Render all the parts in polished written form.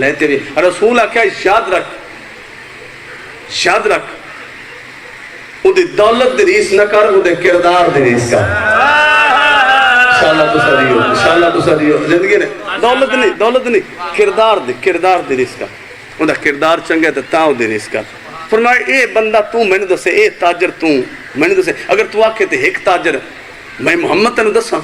لیتے بھی رسول آکھیا یاد رکھ او دی دولت دی ریس نہ کر، او دے کردار دی ریس کر۔ انشاءاللہ تو ساریو زندگی نے دولت نہیں کردار دی ریس کر، او دا کردار چنگا ہے تا او دی ریس کر۔ فرمایا اے بندہ تو میں نے دسے، اے تاجر تو میں نے دسے، اگر تو آکھے تے ایک تاجر میں محمد تنو دساں،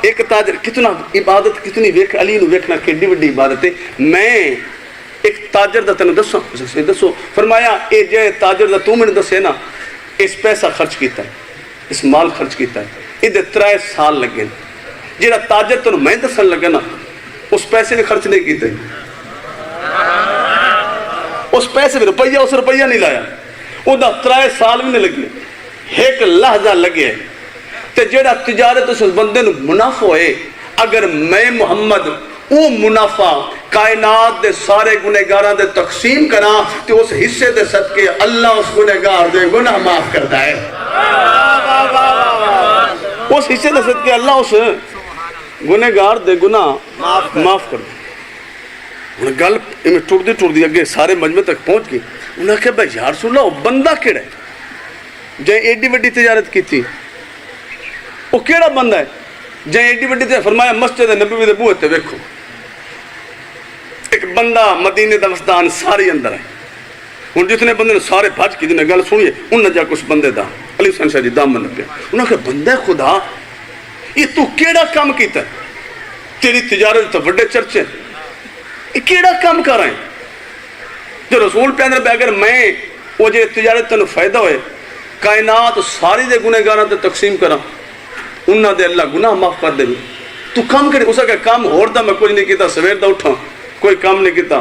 ایک تاجر کتنا عبادت کتنی ویکھ علی نو ویکھنا کیڈی وڈی عبادت ہے، میں ایک تاجر دا تنو دسو۔ فرمایا اے جے تاجر دا تو میں نے دسے نا، اس پیسہ خرچ کیتا ہے، اس مال خرچ کیتا ہے، ادھے 3 سال لگے، جیڑا تاجر تنو میں دسن لگا نا اس پیسے نے خرچ نہیں کیتے، اس پیسے میں روپیہ نہیں لایا، ادھا 3 سال بھی نہیں لگے، ایک لحظہ لگے تے جیڑا تجارت اس بندے نو منافع ہوئے، اگر میں محمد او منافع کائنات دے سارے گنہگاراں دے تقسیم کراں تے اس حصے دے صدقے اللہ اس گنہگار دے گناہ معاف کرتا ہے، اس حصے دے صدقے اللہ اس گنہگار دے گناہ معاف کرتا ہے۔ انہیں گل میں ٹوڑ دی اگے سارے مجمع تک پہنچ گئی، انہیں کہا بھائی یا رسول اللہ بندہ کیڑا ہے جائیں ایڈی وڈی تجارت کی تھی، وہ کیڑا بندہ ہے جائیں ایڈی وڈی تجارت؟ فرمایا مسجد نبوی دے بوئے تے ویکھو، ایک بندہ مدینے دا وسدان ساری اندر ہے، ان جتنے بندے نے سارے بھاج کی جنہیں گل سنیے انہیں جا کچھ بندے دا علی حسین شاہ جی دامن پیا، انہیں کہا بندہ خدا یہ تو کیڑا کام کیتا ہے، تیری تجارت تو بڑے چرچے یہ کیڑا کام کر رہے ہیں جو رسول پہ اندر اگر میں وہ جے تجارت تنو فائدہ ہوئے کائنات ساری دے گنہگاراں تے تقسیم کرا انہاں دے اللہ گناہ معاف کر دے، تو کام کرے اسا کہ کام ہور دا میں کوئی نہیں کیتا، سویر دا اٹھا کوئی کام نہیں کیتا،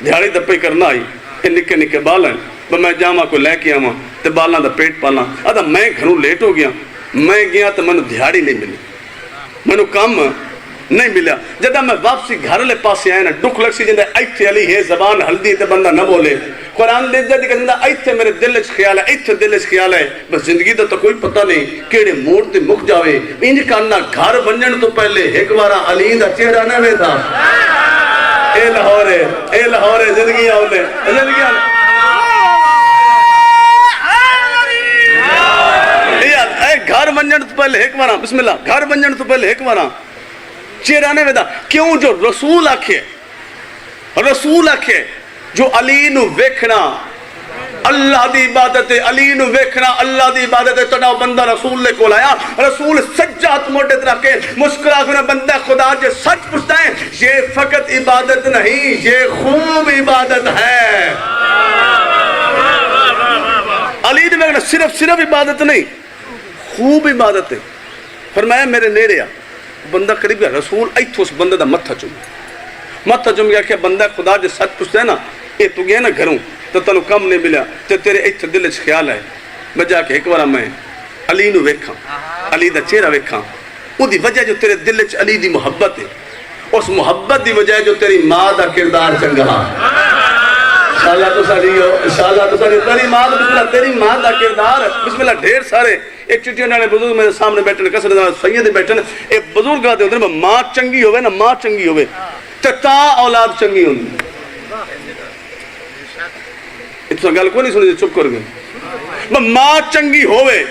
دیہاڑی دپے کرنا آئی، یہ نکے بال ہیں میں جاما کو لے کے آواں تے بالاں دا پیٹ پالاں، آدھا میں گھروں لیٹ ہو گیا، میں گیا تو میں دیہاڑی نہیں ملی، میں کام نہیں ملیا، جدہ میں واپسی گھر لے پاسے آئے نا ڈک لگ سی جندہ ایتھے علی ہے زبان ہلدی تے بندہ نہ بولے، قرآن دے جدہ کہ جندہ ایتھے میرے دل اچھ خیال ہے، ایتھے دل اچھ خیال ہے، بس زندگی دا تو کوئی پتہ نہیں کیڑے موڑ تے مک جاوے، انج کرنا گھر بنجن تو پہلے ایک بارہ علی دا چہرہ نہ ویتا، اے لاہورے زندگی آؤلے زندگی آؤلے گھر بنجن تو پہلے ایک بارہ بسم اللہ گھر بنجن تو پہلے ایک بارہ چہرانے ویدہ کیوں جو رسول آکھے جو علی نو ویکھنا اللہ دی عبادت ہے، علی نو ویکھنا اللہ دی عبادت ہے، تڑا بندہ رسول لے کو لایا، رسول سجات موٹے طرح کے مسکرا کے بندہ خدا جو سچ پوچھتا ہے یہ فقط عبادت نہیں یہ خوب عبادت ہے، علی نے ویکھنا صرف عبادت نہیں خوب عبادت ہے، فرمایا میرے نیڑے آ، بندہ قریب گیا، رسول ایتھو اس بندہ دا متھا چم گیا کہ بندہ خدا جو سچ پوچھتا ہے نا اے تو گیا نا گھروں تو تنو کم نہیں ملیا تو تیرے ایتھے دل اچھ خیال ہے میں جا کے ایک بارا میں علی نو ویکھاں علی دا چہرہ ویکھاں وہ دی وجہ جو تیرے دل اچھ علی دی محبت ہے، اس محبت دی وجہ جو تیری ماں دا کردار چنگا، انشاءاللہ تو ساریو تیری ماں دا بسم اللہ تیری ماں دا کردار بسم اللہ ڈھیر سارے ایک چٹیوں نے بزرگ میرے سامنے بیٹھنے کسر سید بیٹھنے ایک بزرگ آتے ہوتے ہیں ماں چنگی ہوئے نا ماں چنگی ہوئے تا اولاد چنگی ہوندی، اتنا گل کوئی نہیں سنی چپ کر گئے، ماں چنگی ہوئے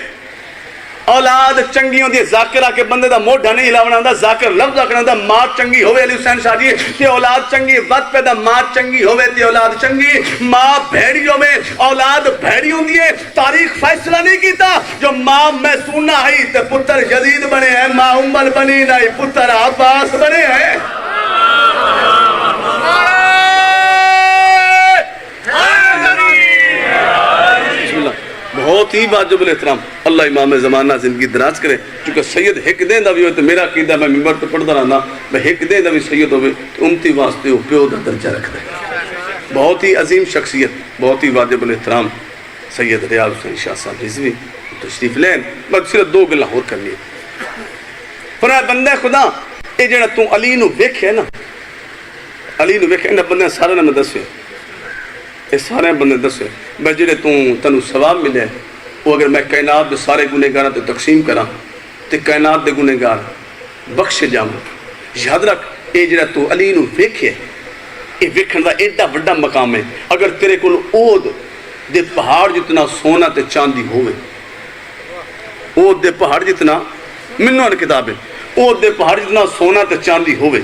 اولاد چنگی ہوندی ہے، ذاکرہ کے بندے دا موڈھا نہیں ہلاونا ہوندہ، ذاکر لفظ آکھنا ہوندہ، ماں چنگی ہوئے علی حسین شاہ جی تے اولاد چنگی وقت پیدا ماں چنگی ہوئے تے اولاد چنگی، ماں بھیڑی ہوئے اولاد بھیڑی ہوندی ہے، تاریخ فیصلہ نہیں کیتا جو ماں میں سننا ہے تے پتر یزید بنے ہیں، ماں امال بنی نہیں پتر عباس بنے ہیں، بہت ہی واجب الاحترام، اللہ امام زمانہ زندگی دراز کرے، چونکہ سید ایک دین دا بھی ہوئے تو میرا عقیدہ میں ممبر تو پڑھتا رہنا میں ایک دین دا بھی سید ہوئے تو امتی واسطے ہو پیو دا درجہ رکھتا ہے، بہت ہی عظیم شخصیت، بہت ہی واجب الاحترام سید ریاض حسین شاہ صاحب رضوی تشریف لین، بس صرف 2 گلہ اور کرنی ہے، فرمایا بندہ خدا اے جڑا تو علی نو ویکھے نا علی نو ویکھے انہاں بندے سارے نے دسے یہ سارے بندے دسے میں جڑے تنو ثواب ملے وہ اگر میں کائنات دے سارے گنہگاراں تے تقسیم کراں تے کائنات دے گنہگار بخش جاواں، یاد رکھ یہ جڑا تو علی نو ویکھے یہ ویکھن دا ایڈا بڑا مقام ہے. اگر تیرے کول اود دے پہاڑ جتنا سونا تے چاندی ہوئے، اود دے پہاڑ جتنا، منوں نے کتاب ہے، اود دے پہاڑ جتنا سونا تے چاندی ہوئے،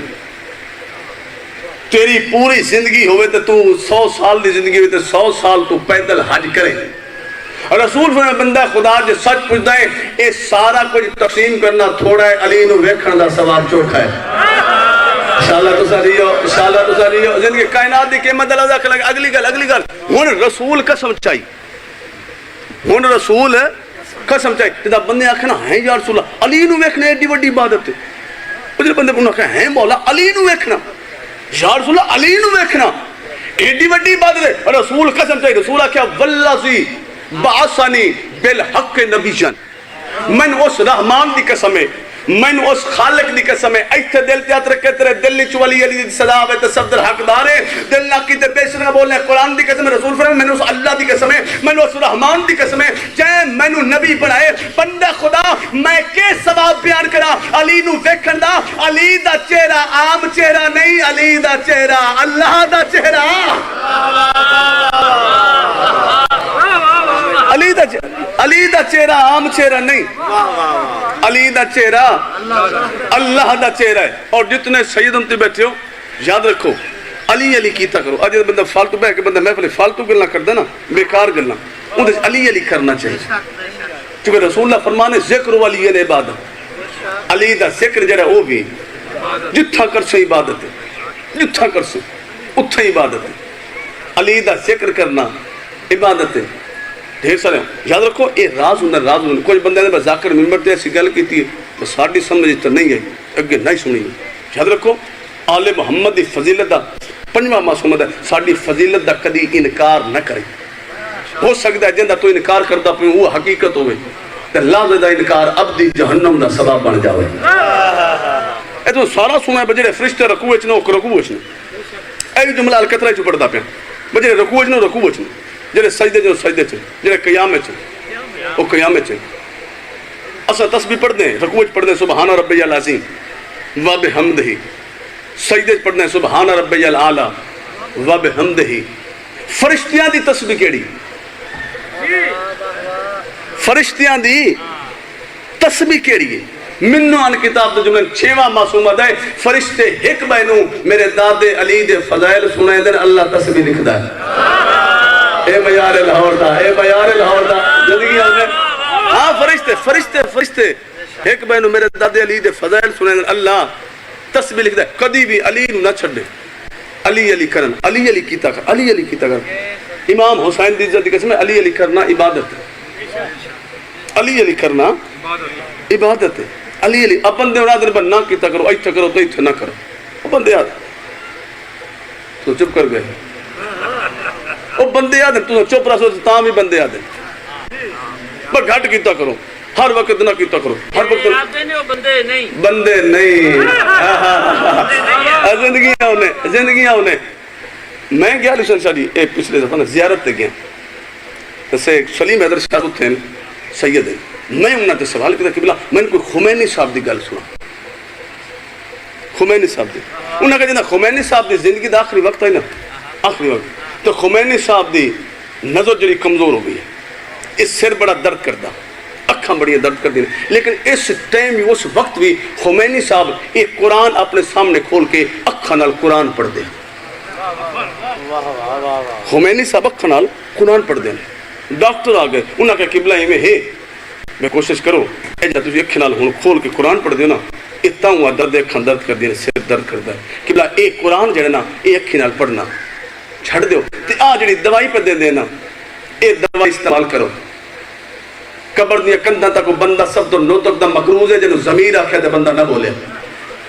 تیری پوری زندگی ہوئے تو 100 سال دی زندگی ہوئے تو 100 سال تو پیدل حج کرے. اور رسول فرمائے بندہ خدا جو سچ پوچھتا ہے اے سارا کچھ تقسیم کرنا تھوڑا ہے، علی نو ویکھن دا ثواب چوکھا ہے. انشاءاللہ تو ساریو زندگی کائنات دی قیمت اللہ دا لگا. اگلی گل ہن رسول قسم چاہی، ہن رسول قسم چاہی جدا بندے آکھنا ہے یا رسول اللہ علی نو ویکھنا ایڈی وڈی عبادت ہے. جڑے بندے انہاں آکھنا ہے مولا علی نو ویکھنا، یا رسول اللہ علی نو ویکھنا ایڈی وڈی عبادت ہے. اور رسول قسم چاہی، رسول آکھیا والذی بعثنی بالحق نبیًا، من اس رحمان دی قسم ہے، من اس خالق دی قسم ہے. ایتھے دل تے ہاتھ رکھے تیرے دل وچ ولی علی دی صدا ہے تے صدر حقدار ہے. دل نہ کیتے بے شک نہ بولنے قرآن دی قسم ہے. رسول فرمائے میں اس اللہ دی قسم ہے، میں اس رحمان دی قسم ہے جے مینوں نبی بنائے. بندہ خدا میں کے ثواب بیان کرا علی نو ویکھن دا. علی دا چہرہ عام چہرہ نہیں، علی دا چہرہ اللہ دا چہرہ. علی دا چہرہ عام چہرہ نہیں، علی دا چہرہ اللہ دا چہرہ ہے. اور جتنے سید انتے بیٹھے ہو یاد رکھو علی علی کیتا کرو. آج بندہ فالتو بہ کے بندہ محفل فالتو گلنا کردا نا، بیکار گلنا، اندے علی علی کرنا چاہیے. کیونکہ رسول اللہ فرمانے ذکر والی ہے عبادت. علی دا ذکر جڑا وہ بھی جتھا کرسے عبادت ہے، جتھا کرسے اتھا عبادت ہے. علی دا ذکر کرنا عبادت ہے. ڈھیر سارے یاد رکھو یہ راز ہوں راز ہوں. کچھ بندے نے بس ذاکر ممبر تے ایسی گل کی تھی تو ساڑی سمجھ تو نہیں آئی، اگے نہیں سنی. یاد رکھو آل محمد دی فضیلت دا 5واں معصوم ہے ساڑی فضیلت دا کدی انکار نہ کرے. ہو سکتا ہے جندہ تو انکار کرتا پہ وہ حقیقت ہوئے تو لازم دا انکار ابدی جہنم دا سبب بن جاوے. اے تو سارا سنا ہے بجرے فرشتے رکوع اچھنے او رکوع اچھنے اے بھی جملہ الکترہ چھو پڑھتا پہ بجرے رکوع اچھنے رکوع اچھنے جڑے سجدے جو سجدے چھے، جڑے قیام چھے وہ قیام چھے. اصلا تسبیح پڑھ دیں، رکوع پڑھ دیں سبحان ربی العظیم وبحمدہ، سجدے پڑھ دیں سبحان ربی الاعلی وبحمدہ. فرشتیاں دی تسبیح کیڑی؟ فرشتیاں دی تسبیح کیڑی ہے؟ منو ان کتاب دے جملے 6واں معصومت ہے فرشتے ایک بینوں میرے دادے علی دے فضائل سنائے دن اللہ تسبیح لکھدا ہے. اے بیار لاہور دا، اے بیار لاہور دا زندگی آنے. ہاں فرشتے ایک بینوں میرے دادے علی دے فضائل سنائے دن اللہ تسبیح لکھدا ہے. کدی بھی علی نو نہ چھڑے، علی علی کرن، علی علی کیتا کر، علی علی کیتا کر. امام حسین دی عزت دی قسم ہے علی علی کرنا عبادت ہے، علی علی کرنا عبادت ہے. علی علی اپن دے اولاد نے نہ کیتا کرو، ایتھے کرو تو ایتھے نہ کرو. اپن دے یاد تو چپ کر گئے، وہ بندے یاد ہیں تو چپ رہا سو تاں بھی بندے یاد ہیں. پر گھٹ کیتا کرو، ہر وقت نہ کیتا کرو، ہر وقت بندے نہیں. زندگیاں انہیں میں گیا لسن شاہی اے پچھلے دفعہ نا زیارت تے گیا تو سے سلیم حیدر شاہ تھے سید ہیں. میں انہوں نے سوال کیا کہ بلا میں نے کوئی خمینی صاحب دی گل سنا. خمینی صاحب دی انہوں نے کہا جنا خمینی صاحب دی زندگی دا آخری وقت ہے نا، آخری وقت تو خمینی صاحب دی نظر جڑی کمزور ہو گئی ہے، اس سر بڑا درد کردہ، اکھاں بڑی درد کر دی. لیکن اس ٹائم بھی اس وقت بھی خمینی صاحب ایک قرآن اپنے سامنے کھول کے اکھاں نال قرآن پڑھ دے. خمینی صاحب اکھاں نال قرآن پڑھ دے. ڈاکٹر آ گئے انہوں نے کہا قبلہ میں ہے میں کوشش کرو اے جا تجھے اکھاں نال کھول کے قرآن پڑھ دیو نا اتنا ہوا درد اکھاں درد کر دینا، سر درد کردا ہے. قبلہ اے قرآن جڑے نا اے اکھاں نال پڑھنا چھڑ دیو تے آ جڑی دوائی پہ دے دینا اے دوائی استعمال کرو. قبر دیا کندھا تک بندہ سب تو نو تک دا مقروض ہے جنہوں ضمیر آکھے دے بندہ نہ بولے.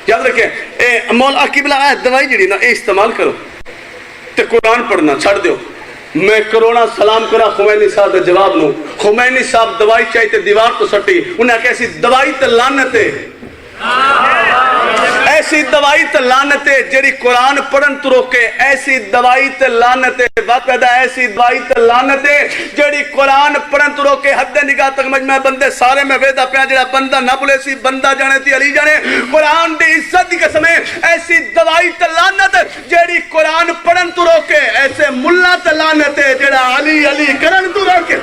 یاد رکھیں اے مولا قبلہ آئے دوائی جڑی نا اے استعمال کرو تے قرآن پڑھنا چھڑ دیو. میں کرونا سلام کرا خمینی صاحب دے جواب نو. خمینی صاحب دوائی چاہیے تے دیوار تو سٹی، انہیں کہا ایسی دوائی تے لانت ہے، اے ایسی دوائی تے لعنت ہے جیڑی قرآن پڑھن تو روکے، ایسی دوائی تے لعنت ہے باقاعدہ، ایسی دوائی تے لعنت ہے جیڑی قرآن پڑھن تو روکے۔ حد نگاہ تک مجمع بندے سارے میں ویدہ پیا جڑا بندہ نہ بولے سی بندہ جانے تی علی جانے، قرآن دی عزت دی قسم ہے ایسی دوائی تے لعنت جیڑی قرآن پڑھن تو روکے، ایسے ملہ تے لعنت ہے جڑا علی علی کرن تو روکے۔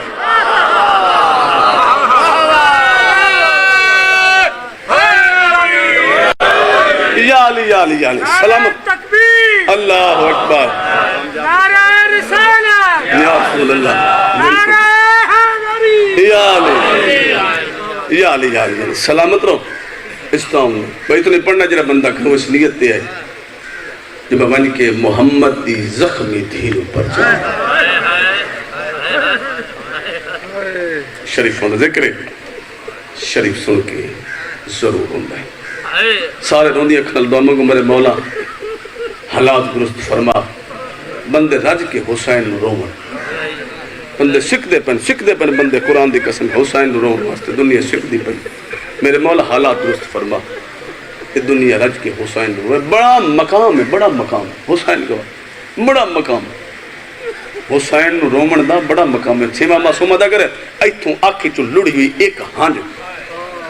یا علی یا علی یا علی سلامت تکبیر، اللہ اکبر، نعرہ رسالت، یا رسول اللہ، نعرہ حیدری، یا علی یا علی یا علی سلامت رہو۔ اس طرح بھائی تو نہیں پڑھنا جرا بندہ کرو اس نیت تے ہے جب بن کے محمد دی زخمی دھیروں پر جائے۔ شریف ہونا ذکر ہے، شریف سن کے ضرور ہوں گے سارے روندی اکھنال دعا کو میرے مولا حالات درست فرما، بندے رج کے حسین رومن، بندے سکھ دے پن بندے قرآن دی قسم حسین رومن واسطے دنیا سکھ دی پن، میرے مولا حالات درست فرما کہ دنیا رج کے حسین رومن۔ بڑا مقام ہے، بڑا مقام ہے حسین کا، بڑا مقام ہے حسین رومن دا، بڑا مقام ہے۔ چھیمہ معصومہ دا کرے ایتھوں آکھی چو لڑی ہوئی ایک ہانج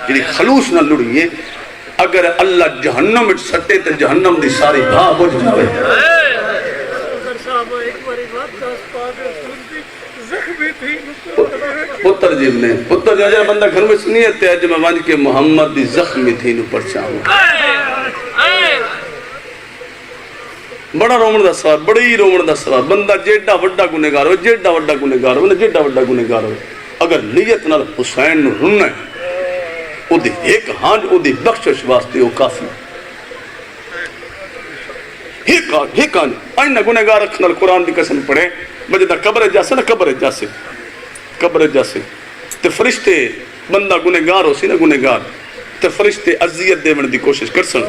جنہی خلوص نہ لڑی ہے، اگر اللہ جہنم اٹھ سٹے تو جہنم دی ساری بھاں بجھ جائے۔ پتر جیب نے پتر جو جائے بندہ گھر میں سنیت ہے جب میں وانج کے محمد دی زخمی تھی نو پرچاؤں۔ بڑا رومن دا سواب، بڑی رومن دا سواب، بندہ جیڑا وڈا گنہگار ہو، جیڑا وڈا گنہگار ہو، جیڑا وڈا گنہگار ہو، اگر نیت نال حسین نو رننا ہے او دی ایک ہانج او دی بخشش واسطے او کافی ایک ہانج آئینہ گنہگار رکھنا قرآن دی قسم پڑھے بجدہ قبر جاسے نا قبر جاسے تے فرشتے بندہ گنہگار ہو سی نا گنہگار تے فرشتے عذیت دیون دی کوشش کر سن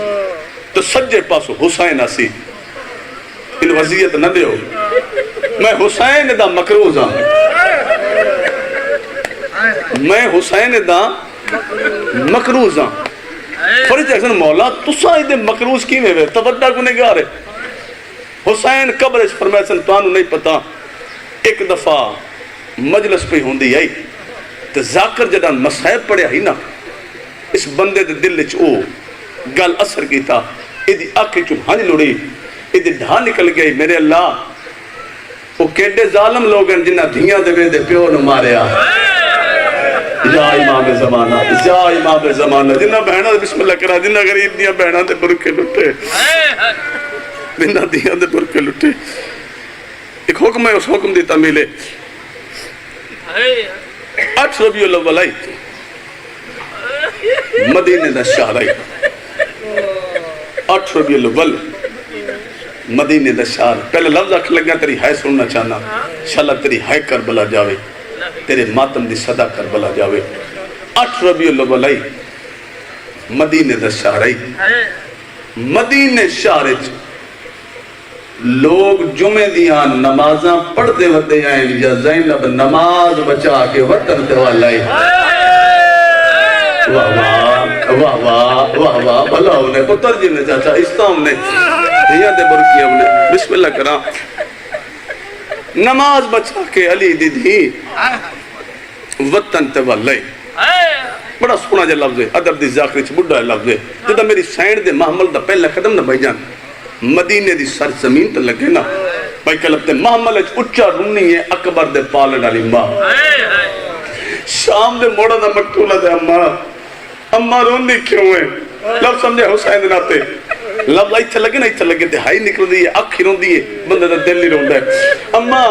تو سجے پاسو حسین آسی ان عذیت نہ دے ہو، میں حسین دا مکروز ہاں، میں حسین دا مکروز ہاں۔ فرشتے اکسن مولا تسا دے مکروز کی میں توڑا گنہگار ہے۔ حسین قبر اس فرمائے سن توانو نہیں پتا، ایک دفعہ مجلس پہ ہوندی آئی تو ذاکر جدان مسائب پڑے ہی نا اس بندے دے دل چ او گل اثر کی تھا، ایدی آنکھیں چو ہنج لڑی، ایدی ڈھا نکل گئی، میرے اللہ وہ کیڑے ظالم لوگ ہیں جنہ دھیاں دے وے دے پیو نو ماریا، یا امام زمانہ، یا امام زمانہ، جنہ بہنہ بسم اللہ کرا، جنہ غریب دیاں بہنہ دے برکے لٹے، جنہ دیاں دے برکے لٹے۔ ایک حکم ہے، اس حکم دی تعمیل ہے 8 ربیع الاول آئی مدینہ دا شہر آئی، 8 ربیع الاول مدینہ دا شہر۔ پہلے لفظ اکھ لگا تیری ہائے سننا چاہنا، انشاءاللہ تیری ہائے کربلا جاوے، تیرے ماتم دی صدا کربلا جاوے۔ 8 ربیع الاول آئی مدینہ دا شہر آئی، مدینہ شہر لوگ جمعہ دیاں نمازاں پڑھتے ہوتے آئیں یا زینب نماز بچا کے وطن دیوال آئی۔ واہ واہ واہ واہ واہ واہ بھلا ہونے پتر جی نے چاچا اسلام نے دیا دے برکی ہم نے بسم اللہ کرا نماز بچا کے علی دی دی وطن دیوال آئی۔ بڑا سکونہ جا لفظ ہے، ادب دی ذاکری چھ بڑھا لفظ ہے، جدہ میری سینڈ دے محمل دا پہلا قدم نہ بھائی جان مدینے دی سر زمین تے لگے نا بھائی کلبتے محمل اچھا رونی ہے اکبر دے پالن علی ماں شام دے موڑا دا مقتولہ دے اماں رونی کیوں ہے لفظ سمجھے حسین ناتے لفظ آئی تھے لگے نا ایتھے لگے دہائی نکل دی ہے اکھی رون دی ہے بندہ دا دل نہیں رون دا ہے اماں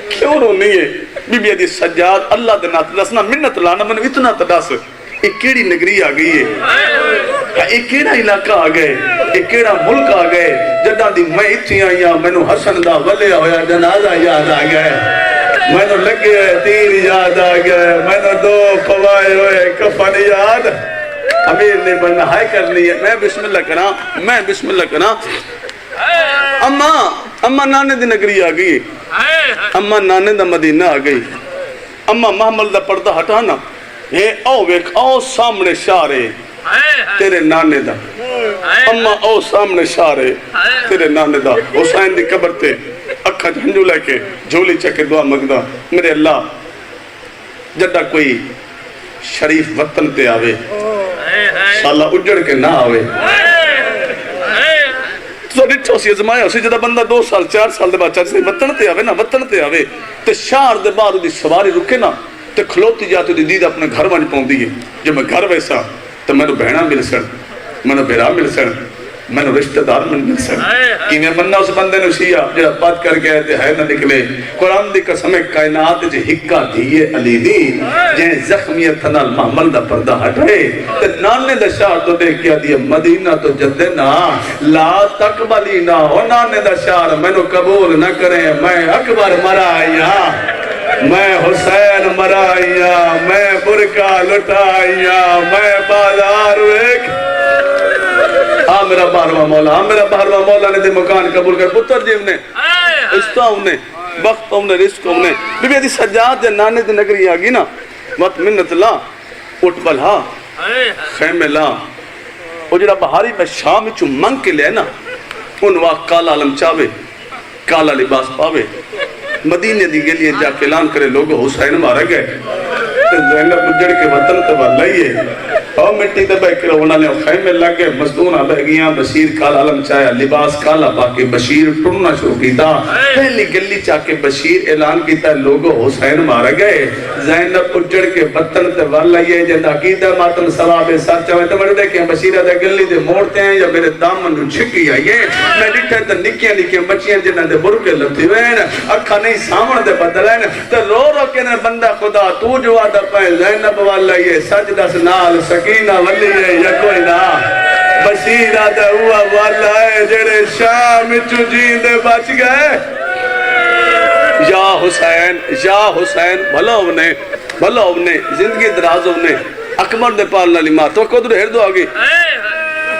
کیوں رونی ہے بی بی دی سجاد اللہ دے ناتے دسنا منت لانا من اتنا تداس ایک کیڑی نگری آگئی ہے ایک کیڑا علاقہ آگئے ایک کیڑا ملک آگئے جدہ دی میں اتنی آئیا میں نو حسن دا ولی ہویا جنازہ یاد آگئے میں نو لگے تیر یاد آگئے میں نو دو قوائے ہوئے کفن یاد امیر نے بننا ہائے کرنی ہے میں بسم اللہ کرا اماں نانے دی نگری آگئی اماں نانے دا مدینہ آگئی اماں محمل دا پردہ ہٹانا اے او ویک او سامنے شارے تیرے نانے دا اما او سامنے شارے تیرے نانے دا حسین دی قبر تے اکھا جھنجو لے کے جھولی چکے دعا مگدا میرے اللہ جدہ کوئی شریف وطن تے آوے سالہ اجڑ کے نہ آوے تو ڈٹھو سی ازمایا اسی جدہ بندہ 2 سال 4 سال دے بعد چاہتے وطن تے آوے نا وطن تے آوے تے شہر دے بعد دی سواری رکے نا تے کھلوتی جاتی دی دید اپنے گھر وانج پاؤں دیئے جب میں گھر ویسا تو میں نے بہنہ مل سن میں نے بیرا مل سن میں نے رشتہ دار مل سن کہ میں بندہ اس بندے نے شیعہ جب پات کر کے آئے ہے نہ نکلے قرآن دی قسم کائنات جے ہکا دیئے علی دی جہیں زخمیت تھنال محمل دا پردہ ہٹے تے نانے دا شاعر تو دیکھ کیا دیئے مدینہ تو جدنا لا تقبلینا ہو نانے دا شاعر میں نو قبول نہ کریں میں اکبر مرائیا میں حسین مرائیا میں برکا لٹائیا میں بازار ایک میرا بارواں مولا میرا بارواں مولا نے دے مکان قبول کر پتر جیو نے استا انہیں وقت انہیں رزق انہیں بی بی سجاد دے نانے دے نگری آگی نا وقت منت لا اٹھ بلہا خیمے لا وہ جڑا بہاری میں شام چو منگ کے لے نا ان واقع کالا علم چاوے کالا لباس پاوے مدینے دی گلیے جا کے اعلان کرے لوگو حسین مارا گئے زینب اجڑ کے وطن تبا لئیے اور مٹی دبا کرو انہوں نے خیمے لگے مزدونہ بہ گیاں بشیر کالا علم چایا لباس کالا پاکے بشیر ٹرنا شروع کیتا پہلی گلی چاہ کے بشیر اعلان کیتا لوگو حسین مارا گئے زینب اجڑ کے وطن تبا لئیے جندہ کیتا ماتم ثواب ساتھ چاہے تو مجھے دیکھیں بشیرہ دے گلی دے موڑتے ہیں یا میرے دامن نو چھکی آئیے میں لٹھے تا نکیاں نکیاں بچیاں جنہ دے برکے لبتی وین اکھا نہیں سامن دے بدلین تو رو رو کے نے بندہ خدا تو جو آدھا پہن زینب والا یہ سجدہ سنال سکینہ ولی ہے یا کوئی نا بشیر آدھا ہوا والا ہے جڑے شام چو جیندے بچ گئے یا حسین بھلا انہیں زندگی دراز انہیں اکبر دے پالنا لی ماں تو قدر ہردو آگی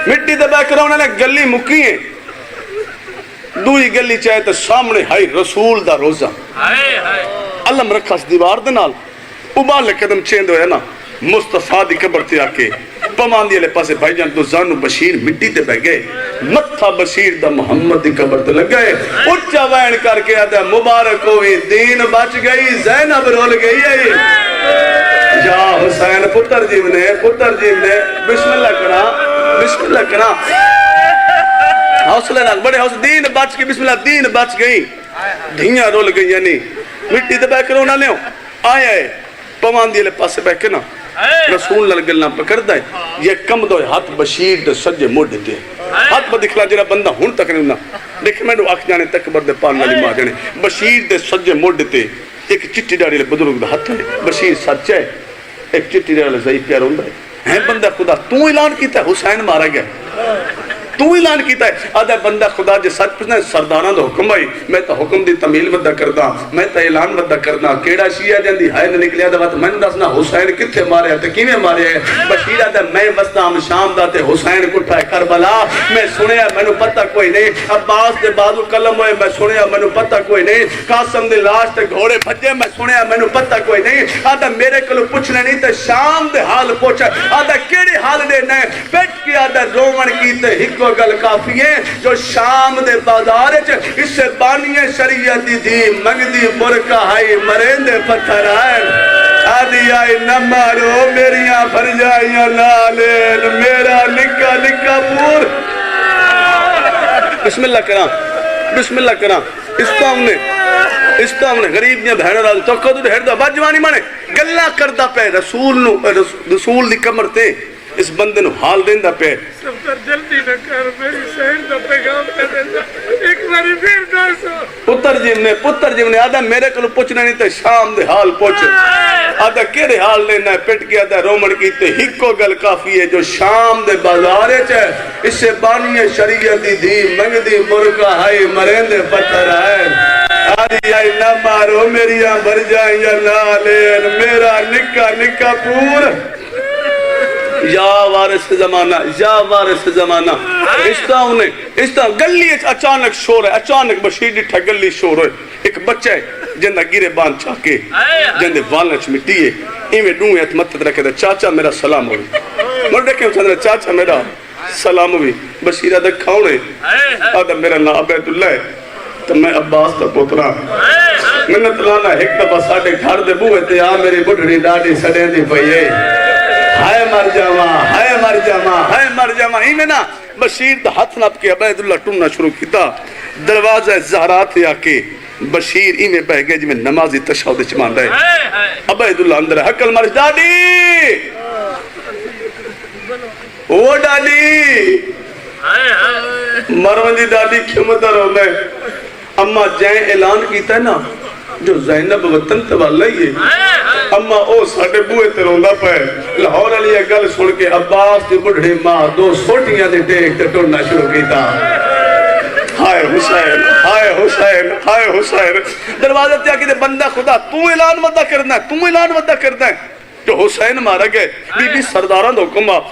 مٹی دے بے کرا انہوں نے گلی مکی ہیں دوئی گلی چاہے تو سامنے ہائی رسول دا روزہ علم رکھا اس دیوار دے نال ابالے قدم چیند ہوئے نا مصطفیٰ دی قبر تے آکے پمان دیلے پاسے بھائی جان تو زانو بشیر مٹی تے بہ گئے متھا بشیر دا محمد دی قبر تے لگ گئے اچھا وین کر کے آدھا مبارک ہوئی دین بچ گئی زینب رول گئی ہے یا حسین پتر جیو نے بسم اللہ کرنا حوصلہ نال بڑے حوصلہ دین بچ گئی بسم اللہ دین بچ گئی دھیاں رول گئی یعنی مٹی تے بہ کرو نہ لیوں آیا ہے پوان دیلے پاسے بہ کے نا رسول اللہ گلنا پکر دائے یہ کم دوئے ہاتھ بشیر دے سجے موڑ دیتے ہاتھ با دکھلا جرا بندہ ہون تک نہیں ہونا دیکھ میں نو آکھ جانے تکبر دے پالنا لی ماں جانے بشیر دے سجے موڑ دیتے ایک چٹی ڈاڑی لے بدرگ دے ہاتھ ہے بشیر سچ ہے ایک چٹی ڈاڑی لے ضعیف پیار ہوندہ ہے بندہ خدا تو اعلان کیتا ہے حسین مارا گیا تو اعلان کیتا ہے آدھا بندہ خدا جے سچ پچھنا ہے سردانہ دا حکم آئی میں تا حکم دی تمیل ودہ کردہ میں تا اعلان ودہ کردہ کیڑا شیعہ جاندی ہائے نہ نکلیا دا بات میں نے دسنا حسین کتھے مارے ہیں تکیویں مارے ہیں بشیر آدھا میں وستام شام دا تے حسین کٹھا ہے کربلا میں سنیا میں نو پتہ کوئی نہیں عباس دے بازو قلم ہوئے میں سنیا میں نو پتہ کوئی نہیں قاسم دے لاش تے گھوڑے بھجے میں سنیا میں نو پتہ کوئی نہیں آدھا میرے کلو پوچھنے نہیں تے شام دے حال پوچھا آدھا کیڑی حال دے نہیں بیٹھ کے آدھا رومن کی تے ہکو گل کافی ہے جو شام دے بازار اس سے بانی شریعت دی منگ دی برکہ ہائی مرندے پتھر آئے آدھی آئی نمارو میریاں بھر جائیاں لالین میرا نکا پور بسم اللہ کرام استا ہم نے غریب نے بہن راز تو کدو دے ہردہ باجوانی مانے گلہ کردہ پہ رسول دی کمر تے اس بندے نو حال دیندہ پہ سب جلدی نہ کر میری شہر دا پیغام دے دیندہ ایک باری پھر دوسو پتر جیو نے آدھا میرے کلو پوچھنا نہیں تے شام دے حال پوچھے آدھا کیرے حال لینا ہے پٹ کے آدھا رومن کی تے ہکو گل کافی ہے جو شام دے بازارے چاہے اس سے بانی شریعت دی منگ دی برکہ ہائی مرندے پتھر آئے آدھی آئی نہ مارو میریاں بھر جائیں یا لالین میرا نکا پور یا وارث زمانہ استا گلی اچانک شور ہے اچانک بشیر ڈٹھا گلی شور ہے ایک بچہ ہے جندہ گیرے بان چاکے جندے والنچ مٹی ہے ایمیں ڈونگے ات متت رکھے دا چاچا میرا سلام ہوئی مر دیکھیں چندر چاچا میرا سلام ہوئی بشیرہ دے کھاؤنے آدھا میرا نا عبید اللہ ہے تو میں عباس تا پوترا منت لانا ایک دفعہ ساڑھے گھر دے بوئے تے آ میری بڑھڑی ڈاڑی سڑے دی پئیے ہائے مر جاواں ہائے مر جاواں ہائے مر جاواں ہی میں نا بشیر دا ہاتھ نپ کے عبید اللہ ٹوننا شروع کیتا دروازہ زہرا تے آ کے بشیر ہی میں بہ گئے جی میں نمازی تشہد چمان رہے عبید اللہ اندر ہے حقل مرش ڈاڑی او ڈاڑی مروان دی ڈاڑی کھمتر ہو میں اما جائیں اعلان کیتا ہے نا جو زینب وطن توالا ہی ہے اما او ساڑھے بوئے تے روندہ پہ لاہور علی گل سن کے عباس دی بڑھڑی ماں دو سوٹیاں دے ٹیک تے ٹوڑنا شروع کیتا ہائے حسین ہائے حسین ہائے حسین دروازہ تیا کہ بندہ خدا تو اعلان ودا کرنا ہے تو اعلان ودا کرنا ہے جو حسین مارا گئے بی بی سرداران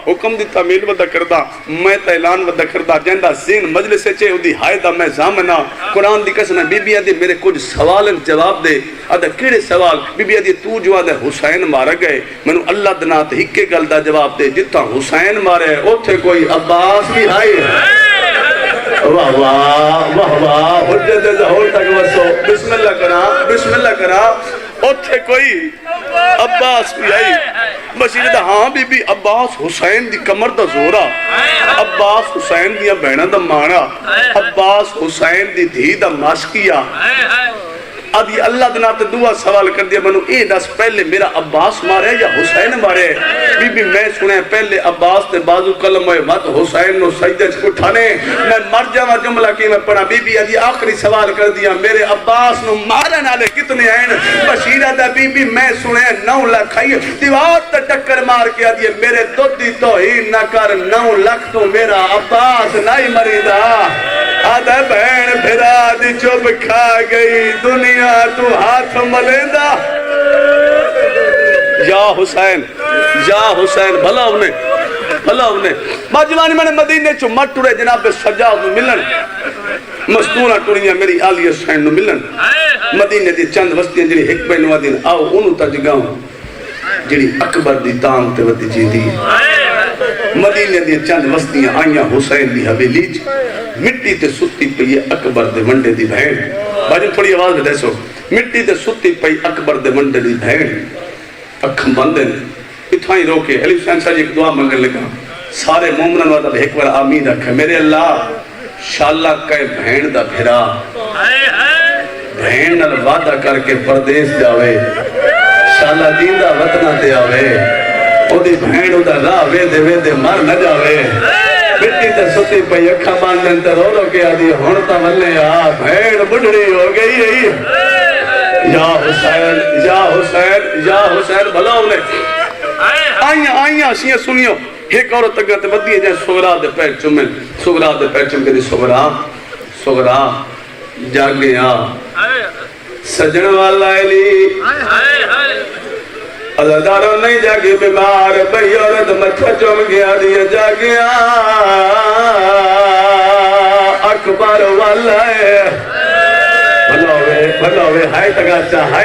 حکم دی تعمیل ودا کردا میں تا اعلان ودا کردا جندہ زین مجلس چے دی ہائدہ میں زامنا قرآن دی قسم ہے بی بی آدھی میرے کچھ سوالن جواب دے آدھا کیڑے سوال بی بی آدھی تو جو آدھا حسین مارا گئے منو اللہ دنات ہکے گل دا جواب دے جتا حسین مارے اوتھے کوئی عباس بھی آئی واہ واہ واہ واہ حجت ظہور تک وسو بسم اللہ کرا اوتھے کوئی عباس بھی آئی بشیر دا ہاں بی بی عباس حسین دی کمر دا زورا عباس حسین دیا بہنہ دا مانا عباس حسین دی دھی دا ماسکیا آدھی اللہ دنات دعا سوال کر دیا منو اے دس پہلے میرا عباس مارے یا حسین مارے بی بی میں سنے پہلے عباس تے بازو کلم ہوئے مت حسین نو سجدہ اٹھانے میں مر جاوا جملہ کی میں پڑھا بی بی آدھی آخری سوال کر دیا میرے عباس نو مارن آلے کتنے آئین بشیرہ دا بی بی میں سنے 9 لاکھ آئی دیوار تا ٹکر مار کے آدھی میرے دودی توہین نہ کر 9 لاکھ تو میرا عباس نہیں مریدہ آدھا بہن پھرا دی چوب کھا گئی دنیا تو ہاتھ ملیندہ یا حسین بھلا انہیں باجوانی میں نے مدینے چو مٹ ٹورے جناب سجاد ملن مستورہ ٹوریاں میری آلی حسین ملن مدینے دی چند وستیاں جنہی ایک بینوہ دن آؤ انہوں تا جگاؤں جنہی اکبر دی تام تے ودی جی دی مدینے دی چند وستیاں آئیاں حسین دی حویلی مٹی تے ستی پہ یہ اکبر دے منڈے دی بہن باجن تھوڑی آواز میں دیسو مٹی تے ستی پہ اکبر دے منڈے دی بہن اکھم بندن اتھائیں روکے علی حسین صاحب ایک دعا منگل لگا سارے مومنن وعدہ ایک بار آمین رکھے میرے اللہ شاللہ کہے بہن دا بھیرا بہن نال وعدہ کر کے پردیس جاوے شاللہ دین دا وطنہ دے آوے او دی بہن او دا راہ وے دے مر نہ جاوے مٹی تے ستی پئی اکھا باندھن تے رو رو کے آدھی ہن تا ولے آ بھیڑ بڑھڑی ہو گئی ہے یا حسین بھلا انہیں آئیاں سیاں سنیو ایک عورت تک تے بدیے جائیں سغرا دے پیر چم کے دی سغرا جاگیا سجن والا علی عزاداروں نہیں جاگے بیمار بھئی عورت مچھا چوم گیا دیا جاگیا اکبر والا ہے بھلا ہوئے ہائے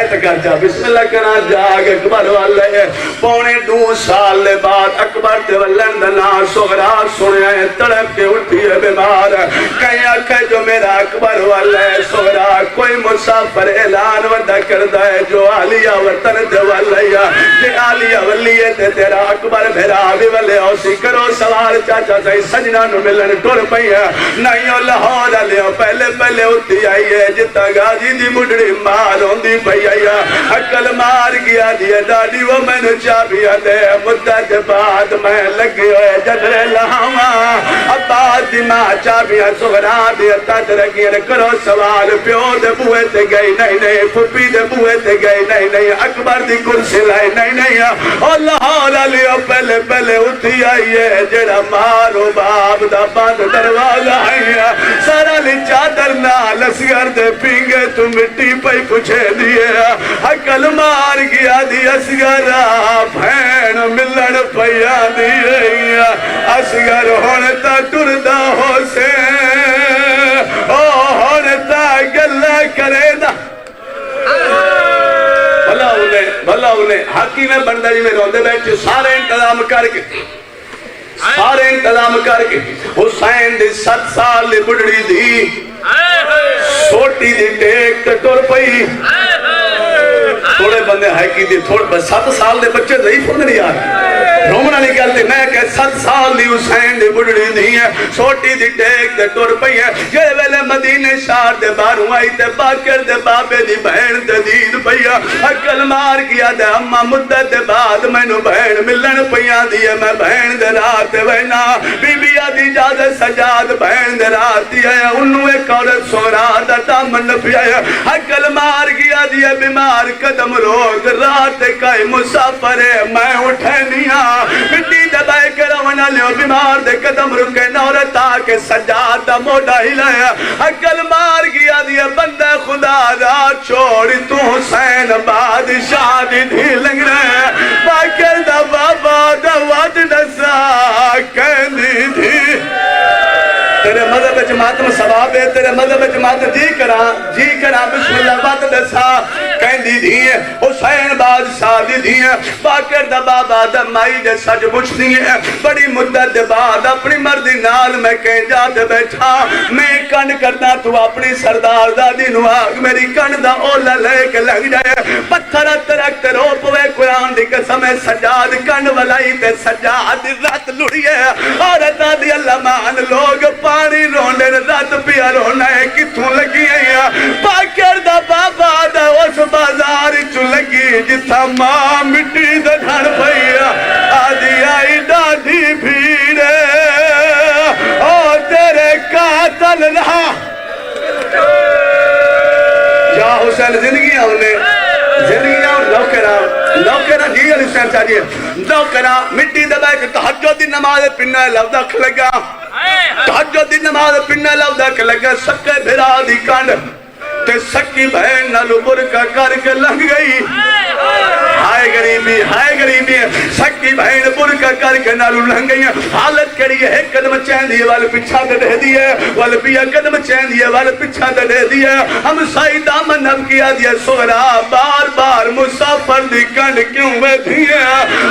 تکاچا بسم اللہ کنا جاگ اکبر والا ہے 2.5 سال بعد اکبر تے ولن دنا سغرا سنے تڑپ کے اٹھی ہے بیمار کہیں آکھے جو میرا اکبر والا ہے سغرا کوئی مسافر اعلان وردہ کردہ ہے جو آلیہ وطن دے والا ہے کہ آلیہ ولیہ تے تیرا اکبر بھیرا بھی والے اوسی کرو سوال چاچا سائی سجنہ نو ملن ٹور پئی ہے نہیں لاہور علیہ پہلے اٹھی آئی ہے جتا گاجی دی مڈڑی مال ہوندی پئی آیا عقل مار گیا دیا ڈاڈی وہ میں نے چابیا دے مدت بعد میں لگے ہوئے جدر لاما عباس دی ماں چابیا سغرا دیا تدر گیر کرو سوال پیو دے بوئے تے گئی نہیں پھپی دے بوئے تے گئی نہیں اکبر دی کرسی لائی نہیں اللہ علیہ پہلے اٹھی آئی ہے جڑا مارو باب دا باندھ دروازہ آئی ہے سارا لی چادر نال اسگر دے پینگے تو مٹی پئی پچھے دیئے حقل مار گیا دی اسگرہ بھین ملن پیا دیئے اسگر ہونتا ٹردہ ہو سے ہونتا گلہ کرے دا بھلا انہیں حقی میں بندہ جی میں روندے بیٹھے سارے انتظام کر کے سارے انتظام کر کے حسین دی 7 سال دی بڑھڑی دی سوٹی دی ٹیک تے ٹر پئی تھوڑے بندے ہائی کی دی تھوڑے 7 سال دے بچے ضعیف ہوندے نہیں یار رومنا نہیں کہتے میں کہ 7 سال دی حسین دی بڑھڑی دی ہے سوٹی دی ٹیک تے ٹر پئی ہے یہ ویلے مدینے شہر دے باہروں آئی تے باکر دے بابے دی بہن تے دید پیا عقل مار گیا دے اما مدت دے بعد مینوں بہن ملن پیا دی ہے میں بہن دے رات وینا بی بی آدی جاد سجاد بہن دے رات دی ہے انہوں ایک عورت سورا دا دامن پیا ہے عقل مار گیا دی ہے بیمار قدم روک رات کئی مسافر ہے میں اٹھے نہیں مٹی دبائے کے رونا لیو بیمار دے قدم رکے نورت آکے سجاد دا موڑا ہلایا عقل مار گیا دیا بندہ خدا دا چھوڑی تو حسین بادشاہ دی دھی لنگ رہے باکر دا بابا دا واد نسا کہنی تھی تیرے مذہب جماعت میں ثواب ہے تیرے مذہب جماعت جی کرا بسم اللہ بات دسا کہندی دی ہے حسین بادشاہ دی دی ہے باکر دا بابا دا مائی دے سج بچھتی ہے بڑی مدت دے بعد اپنی مردی نال میں کہیں جاتے بیٹھا میں کنڈ کرنا تو اپنی سردار دادی نو آگ میری کنڈ دا اولا لے کے لگ جائے پتھر ترک تے رو پوے قرآن دی قسم سجاد کنڈ ولائی تے سجاد رات لڑیے اور دادی اللہ مان لوگ پانی رونے رات پیا رونا ہے کتوں لگی ہے باکر دا بابا دا اس بازار چو لگی جتا ماں مٹی دا دھڑ پیا آدھی آئی ڈاڈی بھیڑے اور تیرے قاتل رہا یا حسین زندگیاں لوکرہ جی علی حسین چاہیے لوکرہ مٹی دبائے کہ تحجد دی نماز پنہ لفظ لگا تحجد دی نماز پنہ لفظ لگا سکے بھرا دی کانڈ تے سکی بہن نالو برکا کر کے لگ گئی ہائے غریبی سکی بہن برکا کر کے نالو لگ گئی حالت کری ہے ایک قدم چین دیئے والے پچھا دے دے دیئے والے پیا قدم چین دیئے والے پچھا دے دے دیئے ہم سائی دامن اب کیا دیئے سورا بار بار مسافر دی کنڈ کیوں میں دیئے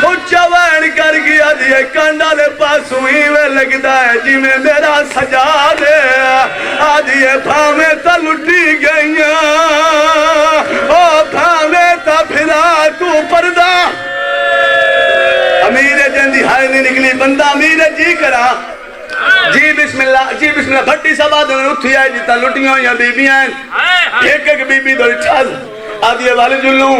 او چوین کر گیا دیئے کنڈا لے پاس ہوئی میں لگتا ہے جی میں میرا سجا دے آدھیے پھامے تا لٹی گئی او پھامے تا پھرا تو پردہ امیر جندی ہائے نہیں نکلی بندہ امیر جی کرا جی بسم اللہ بھٹی سبا دن اٹھی آئے جتا لٹیوں یا بی بی آئیں ایک بی بی دوڑی ٹھاز آدھیے والے جلوں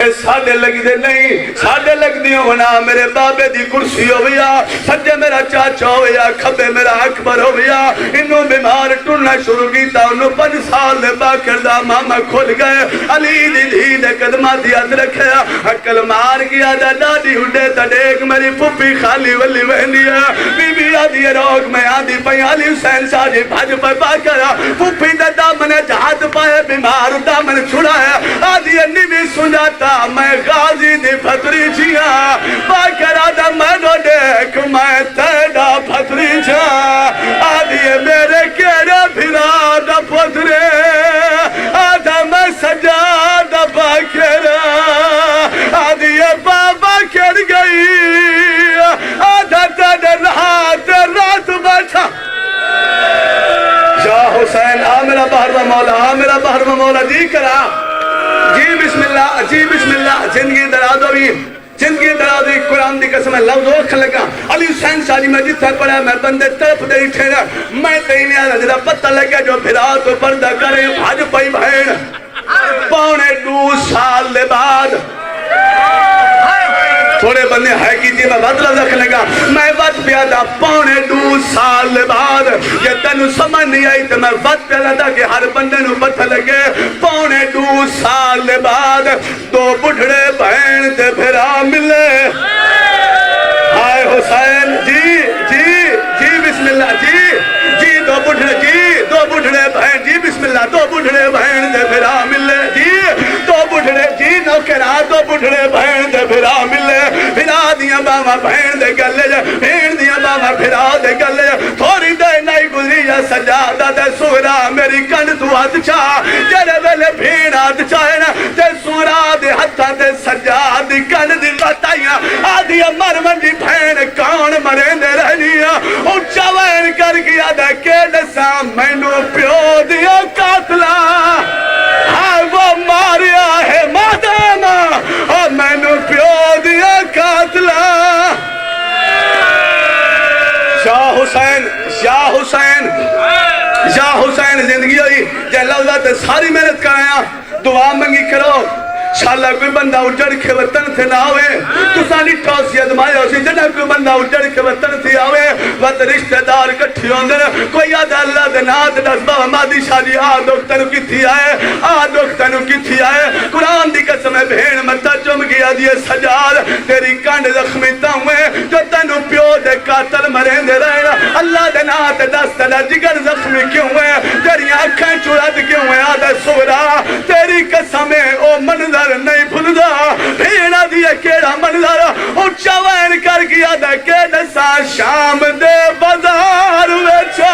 اے ساڑھے لگ دے نہیں ساڑھے لگ دیوں ہونا میرے بابے دی کرسی ہو گیا سجے میرا چاچا ہو گیا کھبے میرا اکبر ہو گیا انہوں بیمار ٹھننا شروع کیتا انہوں 5 سال دے باکر دا ماما کھل گئے علی دی دھی دے قدمہ دیاد رکھیا عقل مار گیا دا دادی ہڈے تا دیکھ میری پھپی خالی ولی وہنی ہے بی بی آدھی روک میں آدھی پہی علی حسین ساجی بھاج پہ باکرہ پھپی دا دامن جہاد پائے بیمار دامن چھڑا ہے آدھی انی بھی سنجاتا میں غازی دی پھتری چھیا باکرہ دا میں دیکھ میں تیڑا پھتری چھا آدھی میرے کیڑے بھرا دا پھترے آدھا میں سجا دا باکرہ آدھی بابا کڑ گئی آدھا تیڑے رات بیٹھا یا حسین آ میرا بہر و مولا جی کرا جی بسم اللہ زندگی درازوی قرآن دی قسم ہے لفظ اور کھلگا علی حسین شاہی میں جتھا پڑھا میں بندے طرف دے ٹھیرا میں تینی آدھا جدا پتہ لگا جو پھرا تو پردہ کرے بھاج پائی بہن 2.5 سال دے بعد تھوڑے بندے ہے کی تھی میں بات لفظ لگا میں بات پیا دا 2.5 سال بعد یہ تنو سمجھ نہیں آئی تو میں بات پیا دا کہ ہر بندے نو پتہ لگے 2.5 سال بعد 2 بڑھڑے بہن تے بھرا ملے ہائے حسین جی بسم اللہ جی 2 بڑھڑے بہن جی بسم اللہ 2 بڑھڑے بہن تے بھرا ملے جی 2 بڑھڑے جی نوکرہ 2 بڑھڑے بہن تے بھرا ملے بھرا دیاں باما بہن دے گلے جا بہن دیاں باما بھرا دے گلے جا تھوڑی دے نائی گزری یا سجادہ دے سورا میری کنڈ تو ہاتھ چاہ جرے ویلے بھین ہاتھ چاہے نا تے سورا دے ہتھا دے سجاد دی کنڈ دی بتائیاں آدھی مرمن جی بہن کون مرے دے رہ جے لفظہ تے ساری محنت کرایا دعا منگی کرو شاءاللہ کوئی بندہ اجڑ کے وطن تھے نہ آوے تو سانی ٹھوسی ادمایا اسی جنہ کوئی بندہ اجڑ کے وطن تھے آوے وقت رشتہ دار کٹھی ہوندر کوئی یاد اللہ دے نات دس بابا مادی شادی دکتنو کی تھی آئے دکتنو کی تھی آئے قرآن دی قسم ہے بھین متا چم گیا دیئے سجاد تیری کانڈ زخمی تاوے جو تنو پیو دے قاتل مرین دے رہے اللہ دے نات دس تلا جگر زخمی کیوں ہے تیری آنکھیں چڑھت کیوں ہے آدھے سورا تیری قسم ہے او منظر نہیں بھولدا بھیڑا دیا کیڑا منظر اونچا وین کر گیا دے کے دسا شام دے بازار وچا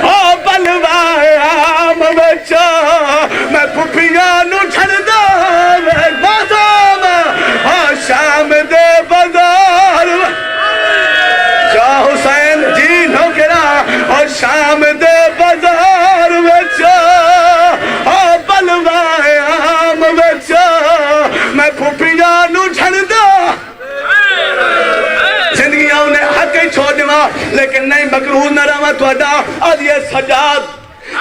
او بلوائے عام وچا میں پھپیاں نو چھڑدا وے بازام شام دے بازار جا حسین جی نو کرا اور شام دے بازار وچا او بلوائے عام وچا میں پھپیاں نو چھڑدا زندگیاں انہیں حق ہی چھوڑ دیما لیکن نہیں مکروہ نہ رہا تو ادا آدھیے سجاد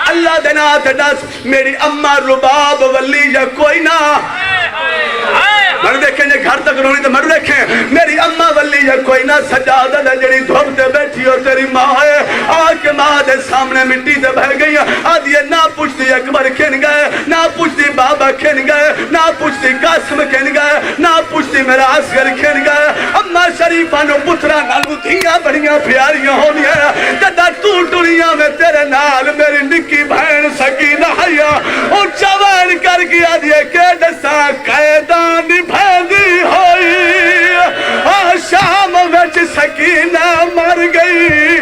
اللہ دینا تدس میری اممہ رباب ولی یا کوئی نہ مرد دیکھیں یہ گھر تک رونی تو مرد دیکھیں میری اممہ ولی یا کوئی نہ سجادہ دے جڑی دھوپتے بیٹھی ہو تیری ماں ہے آج کے ماں دے سامنے مٹی دے بہ گئی آدھیے نہ پوچھتی اکبر کھن گئے نہ پوچھتی بابا کھن گئے نہ پوچھتی قاسم کھن گئے نہ پوچھتی میرا عسکر کھن گئے اممہ شریفہ نو پترہ نالو دھیاں بڑیاں پیاریاں ہونی ہے جدہ تو ٹوڑیاں میں تیرے نال میری نکی بہن سکینہ حیا اونچا وین کر گیا دیے کہ دسا قیدان بھیدی ہوئی شام وچ سکینہ مر گئی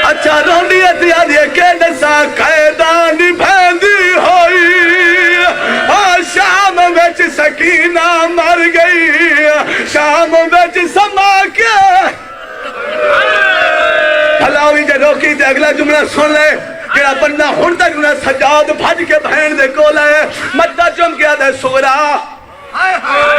اچھا رونی اتیا دیے کہ دسا قیدان بھیدی ہوئی شام وچ سکینہ مر گئی شام وچ سما کے بھلاوی جے روکی تے اگلا جملہ سن لے کہ بندہ ہن تک انہیں سجاد بھج کے بہن دے کو لائے مدہ چم کیا دے سورا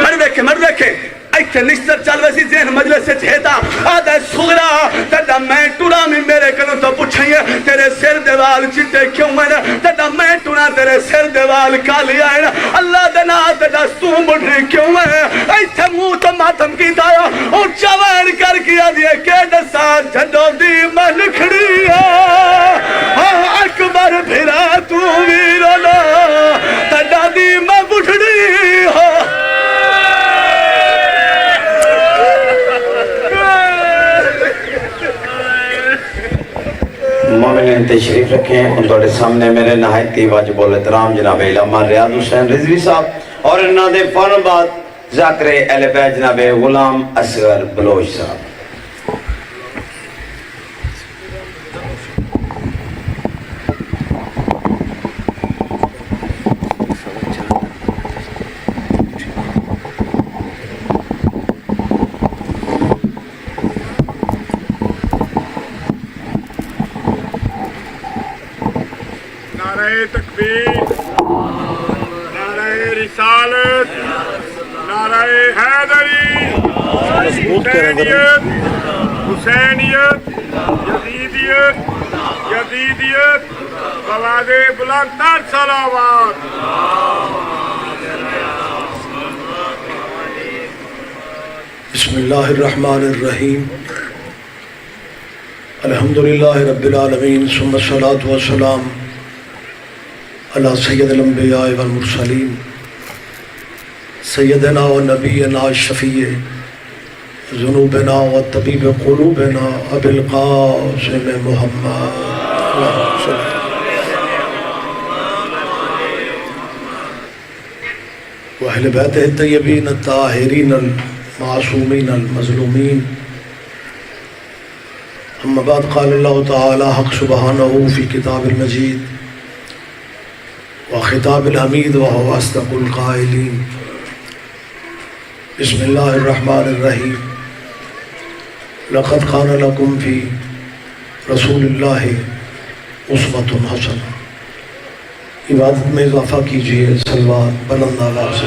مر دیکھیں ایتھے نشتر چل ویسی ذہن مجلس سے چھیتا آدھے سورا تیڑا میں ٹوڑا میں میرے کنوں تو پوچھئیے تیرے سر دیوال چیتے کیوں میں تیڑا میں ٹوڑا تیرے سر دیوال کالی آئے اللہ دینا تیڑا ستوں بڑھنے کیوں میں ایتھے مو تو ماتم کی دایا اور چوین کر کیا دیئے کہ دسا جھڑو دی میں لکھڑی اکبر بھرا تو ویرونا تیڑا دی میں بڑھڑی مومنین تشریف رکھیں ان توڑے سامنے میرے نہایتی واجب الاحترام جناب علامہ ریاض حسین رضوی صاحب اور انہاں دے فوراً بعد ذاکر اہل بیت جناب غلام اصغر بلوچ صاحب نعرہ تکبیر، نعرہ رسالت، نعرہ حیدری، حسینیت، حسینیت، یزیدیت، بواد بلند تر صلوات۔ بسم اللہ الرحمن الرحیم الحمدللہ رب العالمین ثم الصلاة والسلام علی سید الانبیاء والمرسلین سیدنا و نبینا شفیع ذنوبنا و طبیب قلوبنا ابی القاسم محمد و اہل بیت الطیبین الطاہرین المعصومین المظلومین اما بعد قال اللہ تعالی حق سبحانہ فی کتاب المجید وخطاب الحمید وهو اصدق القائلین بسم اللہ الرحمن الرحیم لقد کان لکم فی رسول اللہ اسوۃ حسنہ عبادت میں اضافہ کیجئے صلوات بلند آواز سے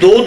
2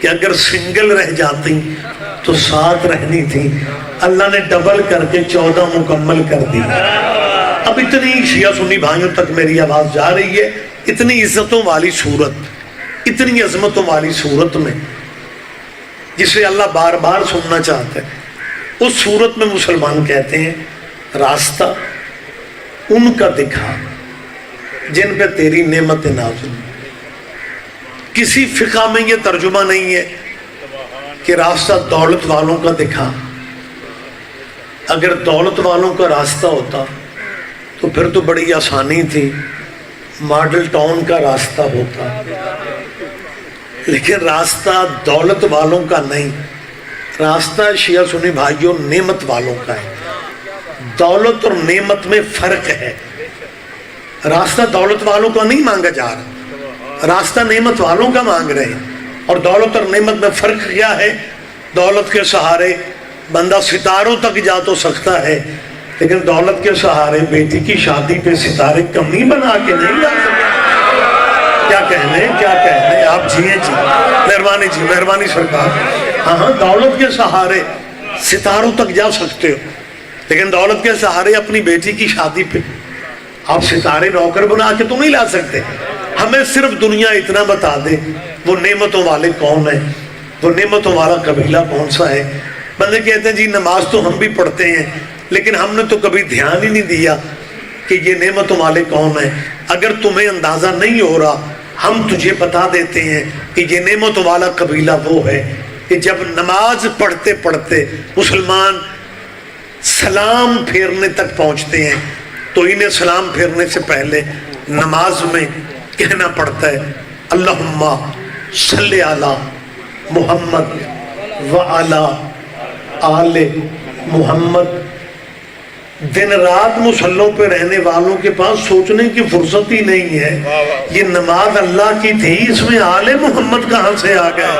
کہ اگر سنگل رہ جاتی تو 7 رہنی تھی، اللہ نے ڈبل کر کے 14 مکمل کر دی۔ اب اتنی شیعہ سنی بھائیوں تک میری آواز جا رہی ہے، اتنی عزتوں والی صورت، اتنی عظمتوں والی صورت میں جسے اللہ بار بار سننا چاہتا ہے، اس صورت میں مسلمان کہتے ہیں راستہ ان کا دکھا جن پہ تیری نعمت نازل۔ کسی فقہ میں یہ ترجمہ نہیں ہے کہ راستہ دولت والوں کا دکھا۔ اگر دولت والوں کا راستہ ہوتا تو پھر تو بڑی آسانی تھی، ماڈل ٹاؤن کا راستہ ہوتا، لیکن راستہ دولت والوں کا نہیں، راستہ شیعہ سنی بھائیوں نعمت والوں کا ہے۔ دولت اور نعمت میں فرق ہے، راستہ دولت والوں کا نہیں مانگا جا رہا، راستہ نعمت والوں کا مانگ رہے ہیں۔ اور دولت اور نعمت میں فرق کیا ہے؟ دولت کے سہارے بندہ ستاروں تک جا تو سکتا ہے، لیکن دولت کے سہارے بیٹی کی شادی پہ ستارے کمی بنا کے نہیں جا سکتے۔ کیا کہنے آپ جیئے جی، مہربانی سرکار۔ ہاں دولت کے سہارے ستاروں تک جا سکتے ہو، لیکن دولت کے سہارے اپنی بیٹی کی شادی پہ آپ ستارے نوکر بنا کے تو نہیں لا سکتے۔ ہمیں صرف دنیا اتنا بتا دے وہ نعمتوں والے کون ہیں، وہ نعمتوں والا قبیلہ کون سا ہے۔ بندے کہتے ہیں جی نماز تو ہم بھی پڑھتے ہیں، لیکن ہم نے تو کبھی دھیان ہی نہیں دیا کہ یہ نعمتوں والے کون ہیں۔ اگر تمہیں اندازہ نہیں ہو رہا، ہم تجھے بتا دیتے ہیں کہ یہ نعمتوں والا قبیلہ وہ ہے کہ جب نماز پڑھتے پڑھتے مسلمان سلام پھیرنے تک پہنچتے ہیں تو انہیں سلام پھیرنے سے پہلے نماز میں کہنا پڑتا ہے اللہم صلی علی محمد وعلی آل محمد۔ دن رات مصلوں پہ رہنے والوں کے پاس سوچنے کی فرصت ہی نہیں ہے یہ نماز اللہ کی تھی، اس میں آل محمد کہاں سے آ گئے؟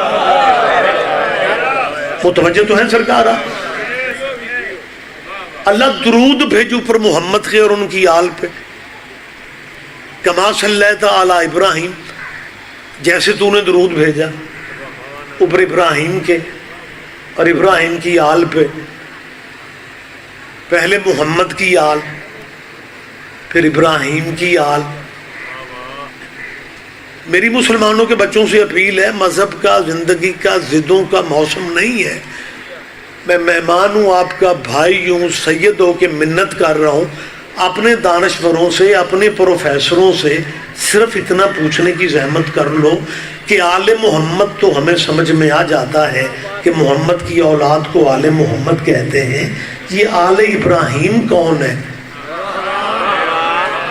متوجہ تو ہے سرکار؟ اللہ درود بھیجو پر محمد کے اور ان کی آل پہ، کما صلیت علی ابراہیم، جیسے تو نے درود بھیجا اوپر ابراہیم کے اور ابراہیم کی آل پہ، پہلے محمد کی آل پھر ابراہیم کی آل۔ میری مسلمانوں کے بچوں سے اپیل ہے، مذہب کا، زندگی کا، ضدوں کا موسم نہیں ہے۔ میں مہمان ہوں، آپ کا بھائی ہوں، سید ہو کے منت کر رہا ہوں، اپنے دانشوروں سے، اپنے پروفیسروں سے صرف اتنا پوچھنے کی زحمت کر لو کہ آل محمد تو ہمیں سمجھ میں آ جاتا ہے کہ محمد کی اولاد کو آل محمد کہتے ہیں، یہ آل ابراہیم کون ہے؟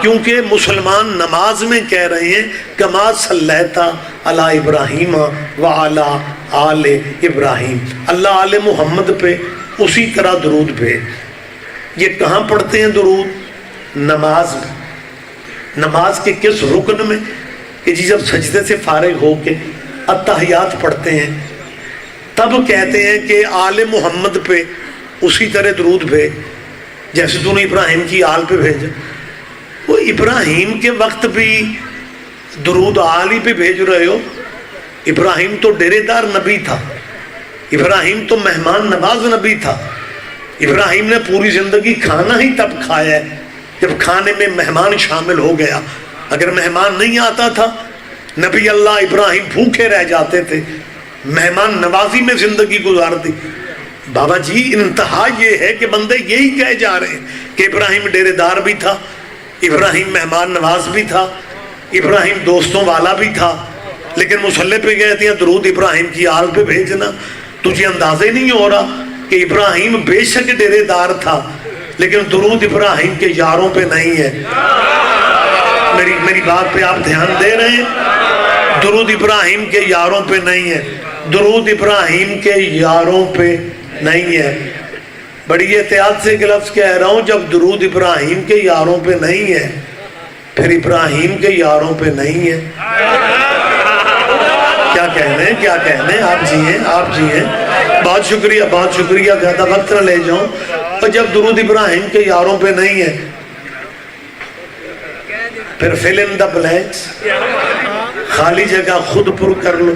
کیونکہ مسلمان نماز میں کہہ رہے ہیں کما صلیت علی ابراہیم وعلی آل ابراہیم، اللہ آل محمد پہ اسی طرح درود بھیج۔ یہ کہاں پڑھتے ہیں درود؟ نماز میں۔ نماز کے کس رکن میں؟ کہ جی جب سجدے سے فارغ ہو کے اتحیات پڑھتے ہیں تب کہتے ہیں کہ آل محمد پہ اسی طرح درود بھیج جیسے تو نے ابراہیم کی آل پہ بھیجا۔ وہ ابراہیم کے وقت بھی درود آل ہی پہ بھیج رہے ہو؟ ابراہیم تو ڈیرے دار نبی تھا، ابراہیم تو مہمان نواز نبی تھا، ابراہیم نے پوری زندگی کھانا ہی تب کھایا ہے جب کھانے میں مہمان شامل ہو گیا۔ اگر مہمان نہیں آتا تھا نبی اللہ ابراہیم بھوکے رہ جاتے تھے، مہمان نوازی میں زندگی گزارتی۔ بابا جی انتہا یہ ہے کہ بندے یہی کہے جا رہے ہیں کہ ابراہیم ڈیرے دار بھی تھا، ابراہیم مہمان نواز بھی تھا، ابراہیم دوستوں والا بھی تھا، لیکن مصلی پہ کہتے ہیں درود ابراہیم کی آل پہ بھیجنا۔ تجھے اندازہ ہی نہیں ہو رہا کہ ابراہیم بے شک ڈیرے دار تھا لیکن درود ابراہیم کے یاروں پہ نہیں ہے۔ میری بات پہ آپ دھیان دے رہے ہیں؟ درود ابراہیم کے یاروں پہ نہیں ہے، درود ابراہیم کے یاروں پہ نہیں ہے۔ بڑی احتیاط سے ایک لفظ کہہ رہا ہوں، جب درود ابراہیم کے یاروں پہ نہیں ہے پھر ابراہیم کے یاروں پہ نہیں ہے۔ کیا کہنے آپ جی ہیں بہت شکریہ زیادہ وقت نہ لے جاؤں۔ اور جب درود ابراہیم کے یاروں پہ نہیں ہے پھر fill in the blanks، خالی جگہ خود پر کر لو۔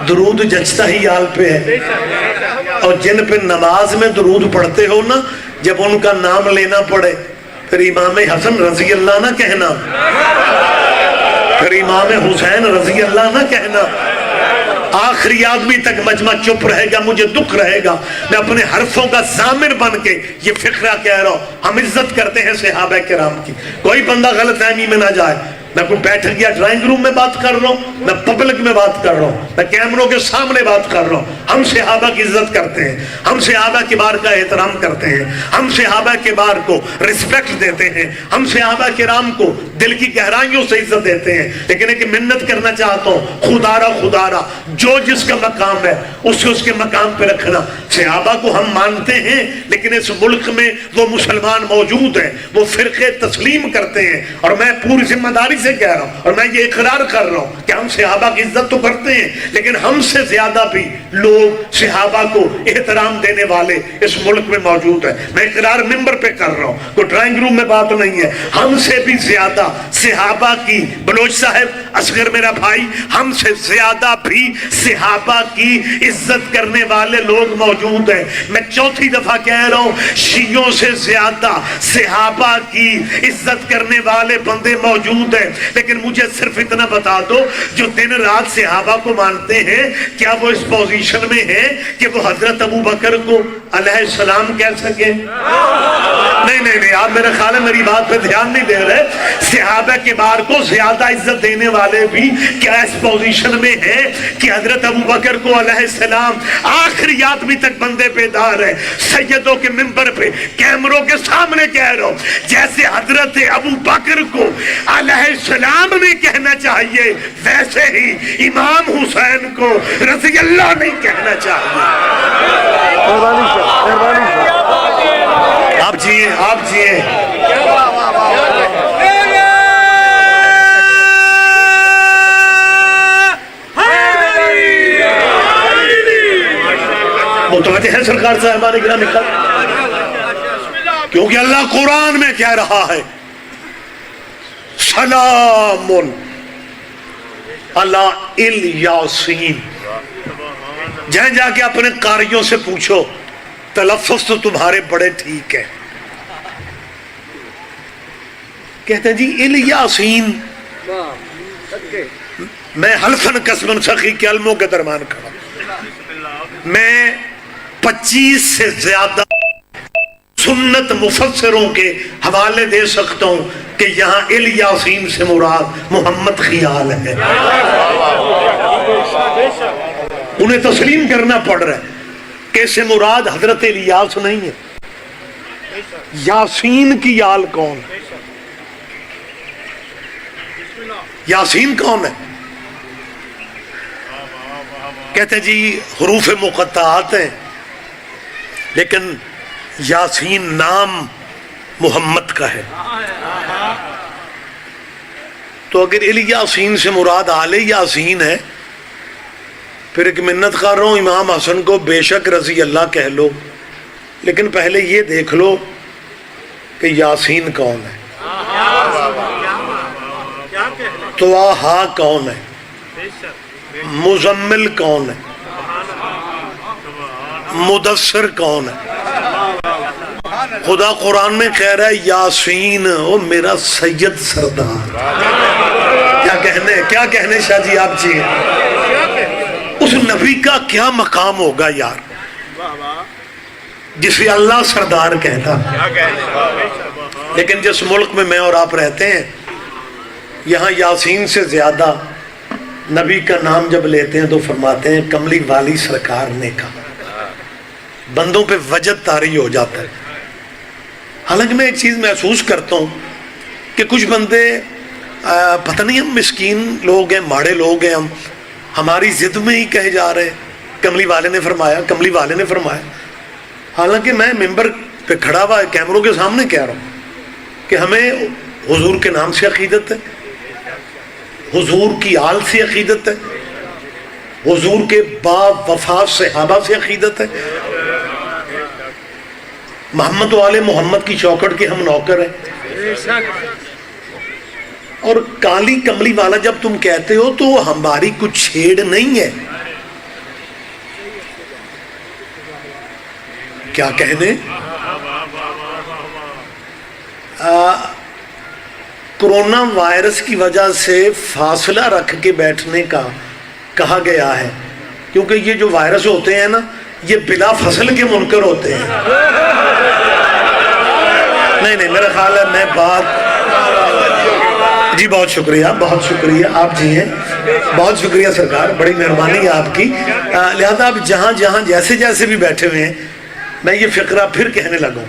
درود جچتا ہی آل پہ ہے. اور جن پہ نماز میں درود پڑھتے ہو نا، جب ان کا نام لینا پڑے پھر امام حسن رضی اللہ نہ کہنا، پھر امام حسین رضی اللہ نہ کہنا. آخری آدمی تک مجمع چپ رہے گا، مجھے دکھ رہے گا. میں اپنے حرفوں کا ضامر بن کے یہ فقرہ کہہ رہا ہوں. ہم عزت کرتے ہیں صحابہ کرام کی، کوئی بندہ غلط فہمی میں نہ جائے. میں کوئی بیٹھ گیا ڈرائنگ روم میں بات کر رہا ہوں، میں پبلک میں بات کر رہا ہوں، میں کیمروں کے سامنے بات کر رہا ہوں. ہم صحابہ کی عزت کرتے ہیں، ہم صحابہ کے بار کا احترام کرتے ہیں، ہم صحابہ کے بار کو رسپیکٹ دیتے ہیں، ہم صحابہ کرام کو دل کی گہرائیوں سے عزت دیتے ہیں. لیکن ایک منت کرنا چاہتا ہوں، خدا را جو جس کا مقام ہے اسے اس کے مقام پہ رکھنا. صحابہ کو ہم مانتے ہیں، لیکن اس ملک میں وہ مسلمان موجود ہیں، وہ فرقے تسلیم کرتے ہیں. اور میں پوری ذمہ داری سے کہہ رہا ہوں اور میں یہ اقرار کر رہا ہوں کہ ہم صحابہ کی عزت تو کرتے ہیں، لیکن ہم سے زیادہ بھی لوگ صحابہ کو احترام دینے والے اس ملک میں موجود ہیں. میں اقرار ممبر پہ کر رہا ہوں، کوئی ڈرائنگ روم میں بات نہیں ہے. ہم سے بھی زیادہ صحابہ کی، بلوچ صاحب اصغر میرا بھائی، ہم سے زیادہ بھی صحابہ کی عزت کرنے والے لوگ موجود ہیں. میں چوتھی دفعہ کہہ رہا ہوں، شیعوں سے زیادہ صحابہ کی عزت کرنے والے بندے موجود ہیں. لیکن مجھے صرف اتنا بتا دو، جو دن رات صحابہ کو مانتے ہیں، کیا وہ اس پوزیشن میں ہیں کہ وہ حضرت ابو بکر کو علیہ السلام کہہ سکیں؟ نہیں، آپ میرا خیال ہے میری بات پہ دھیان نہیں دے رہے. صحابہ کے بار کو زیادہ عزت دینے والے بھی کیا اس پوزیشن میں ہیں کہ حضرت ابو بکر کو علیہ السلام؟ آخری آدمی تک بندے بیدار ہیں. سیدوں کے منبر پہ کیمروں کے سامنے کہہ رہا ہوں، جیسے حضرت ابو بکر کو علیہ السلام نہیں کہنا چاہیے، ویسے ہی امام حسین کو رضی اللہ نہیں کہنا چاہیے. آپ جیئے متوجہ ہے سرکار صاحبان گرامی کا؟ کیونکہ اللہ قرآن میں کہہ رہا ہے، سلام علی الیاسین. جہاں جا کے اپنے قاریوں سے پوچھو، تلفظ تو تمہارے بڑے ٹھیک ہے. کہتے ہیں جی الیاسین. میں حلفاً قسماً سخی کے علموں کے درمیان کھڑا، میں 25 سے زیادہ سنت مفسروں کے حوالے دے سکتا ہوں کہ یہاں الیاسین سے مراد محمد خیال ہے. انہیں تسلیم کرنا پڑ رہا ہے کہ اس سے مراد حضرت الیاس نہیں ہے. یاسین کی آل کون ہے؟ یاسین کون ہے؟ کہتے ہیں جی حروف مقطعات ہیں، لیکن یاسین نام محمد کا ہے. تو اگر الیاسین سے مراد آل یاسین ہے، پھر ایک منت کر رہا ہوں، امام حسن کو بے شک رضی اللہ کہہ لو، لیکن پہلے یہ دیکھ لو کہ یاسین کون ہے، طٰہٰ کون ہے، مزمل کون ہے، مدثر کون ہے. خدا قرآن میں کہہ رہا ہے یاسین او میرا سید سردار. کیا کہنے شاہ جی آپ جی؟ اس نبی کا کیا مقام ہوگا یار جسے اللہ سردار کہتا. لیکن جس ملک میں میں اور آپ رہتے ہیں، یہاں یاسین سے زیادہ نبی کا نام جب لیتے ہیں تو فرماتے ہیں کملی والی سرکار نے کہا. بندوں پہ وجد طاری ہو جاتا ہے. حالانکہ میں ایک چیز محسوس کرتا ہوں کہ کچھ بندے پتہ نہیں، ہم مسکین لوگ ہیں، ماڑے لوگ ہیں، ہماری ضد میں ہی کہے جا رہے ہیں کملی والے نے فرمایا، کملی والے نے فرمایا. حالانکہ میں ممبر پہ کھڑا ہوا کیمروں کے سامنے کہہ رہا ہوں کہ ہمیں حضور کے نام سے عقیدت ہے، حضور کی آل سے عقیدت ہے، حضور کے با وفا صحابہ سے عقیدت ہے. محمد و آل محمد کی چوکٹ کے ہم نوکر ہیں. اور کالی کملی والا جب تم کہتے ہو تو ہماری کچھ چھیڑ نہیں ہے، کیا کہنے. کورونا وائرس کی وجہ سے فاصلہ رکھ کے بیٹھنے کا کہا گیا ہے، کیونکہ یہ جو وائرس ہوتے ہیں نا یہ بلا فصل کے منکر ہوتے ہیں. نہیں میرا خیال ہے میں بات جی بہت شکریہ آپ جی ہیں، بہت شکریہ سرکار، بڑی مہربانی ہے آپ کی. لہذا آپ جہاں جیسے بھی بیٹھے ہوئے ہیں میں یہ فقرہ پھر کہنے لگا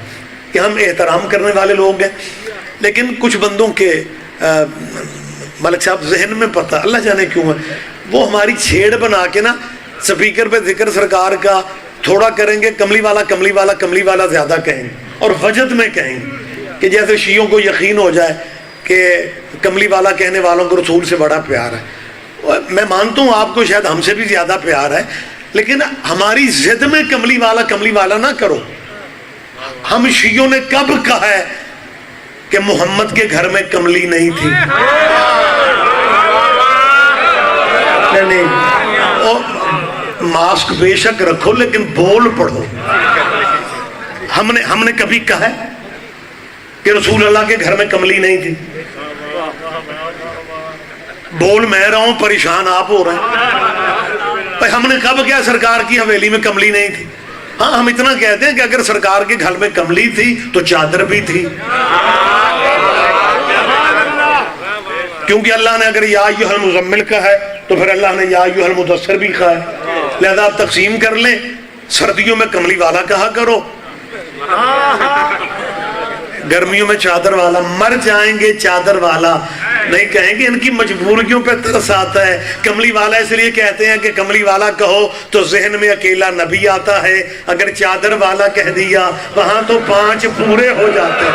کہ ہم احترام کرنے والے لوگ ہیں، لیکن کچھ بندوں کے ملک صاحب ذہن میں پتہ اللہ جانے کیوں ہے، وہ ہماری چھیڑ بنا کے نا سپیکر پہ ذکر سرکار کا تھوڑا کریں گے، کملی والا زیادہ کہیں گے، اور وجد میں کہیں گے کہ جیسے شیعوں کو یقین ہو جائے کہ کملی والا کہنے والوں کو رسول سے بڑا پیار ہے. میں مانتا ہوں آپ کو شاید ہم سے بھی زیادہ پیار ہے، لیکن ہماری ضد میں کملی والا نہ کرو. ہم شیعوں نے کب کہا ہے کہ محمد کے گھر میں کملی نہیں تھی؟ نہیں ماسک بے شک رکھو لیکن بول پڑھو. ہم نے کبھی کہا ہے کہ رسول اللہ کے گھر میں کملی نہیں تھی؟ بول میں رہا ہوں، پریشان آپ ہو رہے ہیں. ہم نے کب کیا سرکار کی حویلی میں کملی نہیں تھی؟ ہاں ہم اتنا کہتے ہیں کہ اگر سرکار کے گھر میں کملی تھی تو چادر بھی تھی، کیونکہ اللہ نے اگر یا ایھا المزمل کہا ہے تو پھر اللہ نے یا ایھا المدثر بھی کہا ہے. لہذا آپ تقسیم کر لیں، سردیوں میں کملی والا کہا کرو، گرمیوں میں چادر والا. مر جائیں گے چادر والا نہیں کہیں گے، ان کی مجبوریوں پہ ترس آتا ہے. کملی والا اس لیے کہتے ہیں کہ کملی والا کہو تو ذہن میں اکیلا نبی آتا ہے، اگر چادر والا کہہ دیا وہاں تو 5 پورے ہو جاتے ہیں.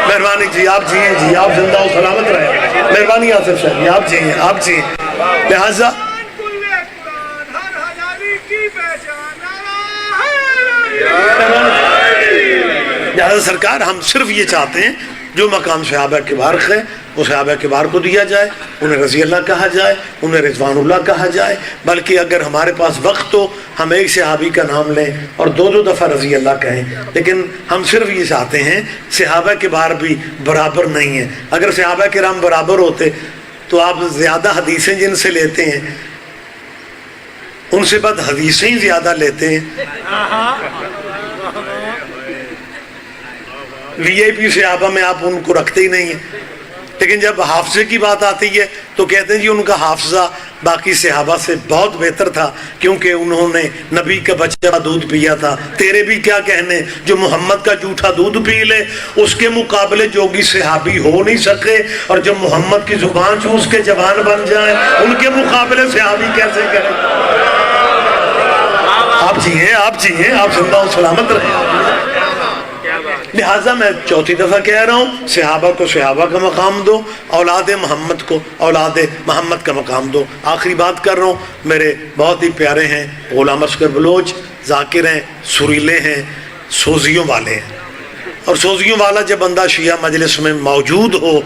مہربانی جی آپ جی ہیں جی، آپ زندہ و سلامت رہے. مہربانی آصف صاحب جی آپ جی ہیں. لہذا سرکار ہم صرف یہ چاہتے ہیں جو مقام صحابہ کبار ہے وہ صحابہ کبار کو دیا جائے، انہیں رضی اللہ کہا جائے، انہیں رضوان اللہ کہا جائے. بلکہ اگر ہمارے پاس وقت ہو ہم ایک صحابی کا نام لیں اور 2 دفعہ رضی اللہ کہیں، لیکن ہم صرف یہ چاہتے ہیں صحابہ کبار بھی برابر نہیں ہیں. اگر صحابہ کرام برابر ہوتے تو آپ زیادہ حدیثیں جن سے لیتے ہیں ان سے بعد حدیثیں ہی زیادہ لیتے ہیں. وی آئی پی صحابہ میں آپ ان کو رکھتے ہی نہیں ہیں، لیکن جب حافظے کی بات آتی ہے تو کہتے ہیں جی ان کا حافظہ باقی صحابہ سے بہت بہتر تھا کیونکہ انہوں نے نبی کا بچہ دودھ پیا تھا. تیرے بھی کیا کہنے، جو محمد کا جھوٹا دودھ پی لے اس کے مقابلے جوگی صحابی ہو نہیں سکے، اور جب محمد کی زبان چوس کے جوان بن جائیں ان کے مقابلے صحابی کیسے کریں. آپ جی ہیں آپ زندہ و سلامت رہے. لہٰذا میں 4تھی دفعہ کہہ رہا ہوں صحابہ کو صحابہ کا مقام دو، اولاد محمد کو اولاد محمد کا مقام دو. آخری بات کر رہا ہوں، میرے بہت ہی پیارے ہیں غلام اصغر بلوچ، ذاکر ہیں، سریلے ہیں، سوزیوں والے ہیں. اور سوزیوں والا جب بندہ شیعہ مجلس میں موجود ہو